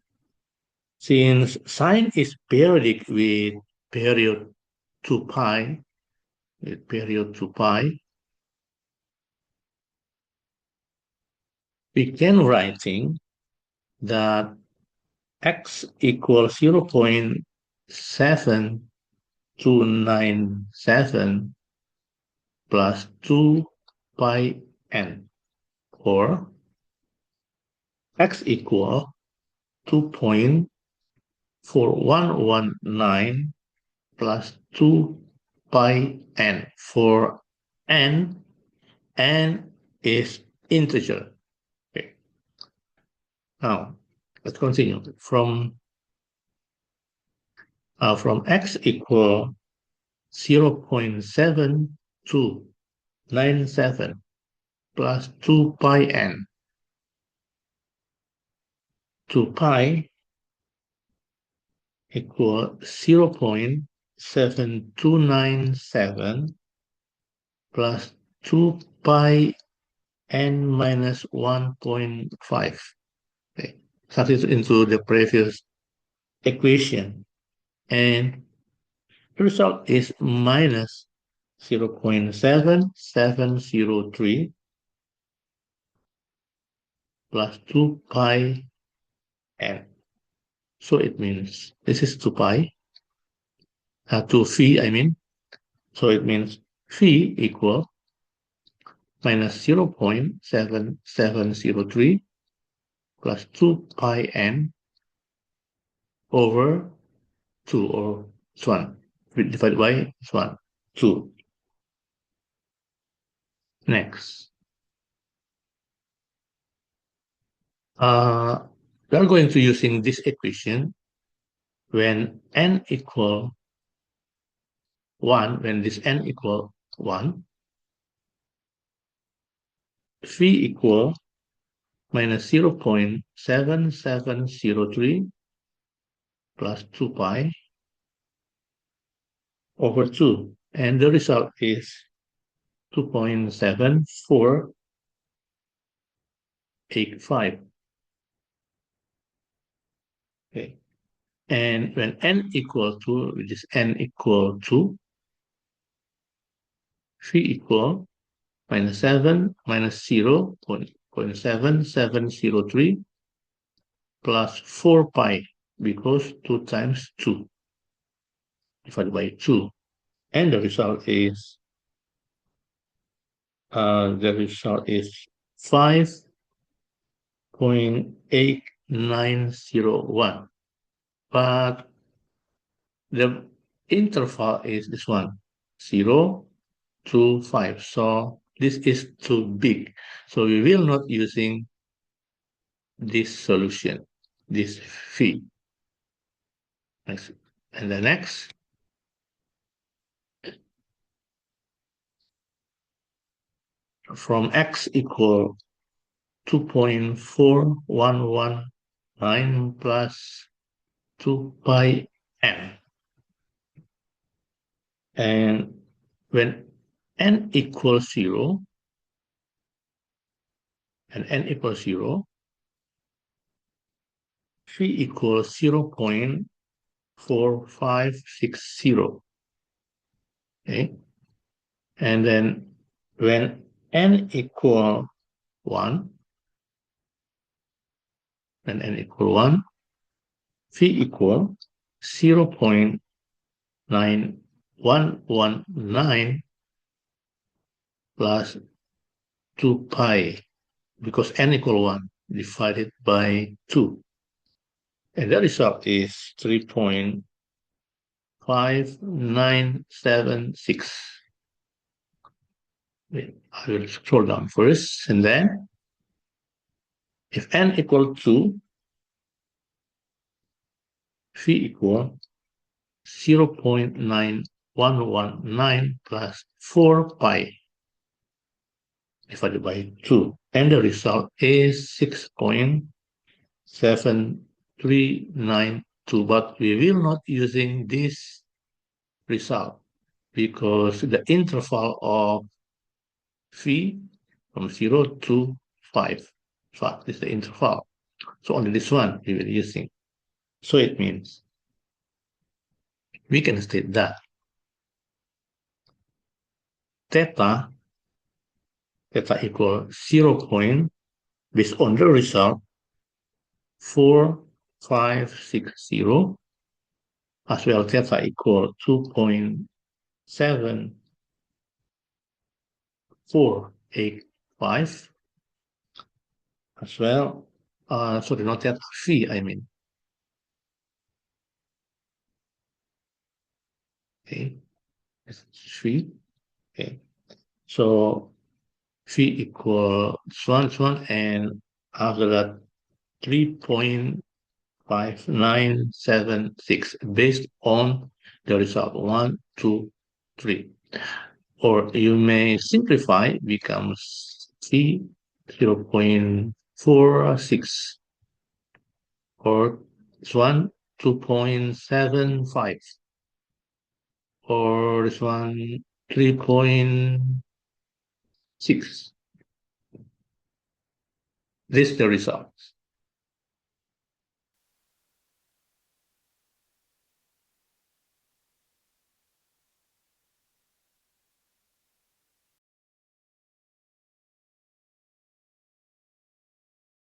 Since sine is periodic with period 2 pi, we can writing that x equals 0.7297 plus 2 pi n, or x equal 2.4119 plus 2 pi n, for n is integer. Okay. Now let's continue from x equal 0.7297 plus 2 pi n to pi equal 0.7297 plus 2 pi n minus 1.5. Okay. Substitute into the previous equation, and the result is minus 0.7703 plus 2 pi n. So it means this is 2 pi, 2 phi, I mean. So it means phi equal minus 0.7703 plus 2 pi n over 2, or 1, divided by 1, 2. Next, we are going to using this equation when n equal 1, when this n equal 1, phi equal minus 0.7703 plus 2 pi over 2. And the result is 2.7485. Okay. And when n equal to, which is n equal to, phi equal minus 7 minus 0.7703 plus 4 pi, because 2 times 2 divided by 2. And the result is 5.8901. But the interval is this one, 0 to 5. So this is too big. So we will not using this solution, this phi. Next. And the next, from x equal 2.4119 plus 2 pi n. And when n equals 0, and n equals 0, phi equals 0.4560. Okay? And then when n equal 1, when n equal 1, phi equal 0.9119 plus 2 pi, because n equal 1 divided by 2. And the result is 3.5976. I will scroll down first, and then if n equal 2, phi equal 0.9119 plus 4 pi divided by 2. And the result is 6.7392. But we will not using this result because the interval of phi from 0 to 5. So this is the interval. So only this one we will using. So it means we can state that theta equal 0. Based on the result 4560, as well theta equal 2.7485 as well. Sorry, not theta, phi, I mean. Okay, it's phi. Okay, so phi equal this one, and after that 3.5976 based on the result 1, 2, 3. Or you may simplify, becomes phi 0.46, or this one 2.75, or this one 3.6. This is the result.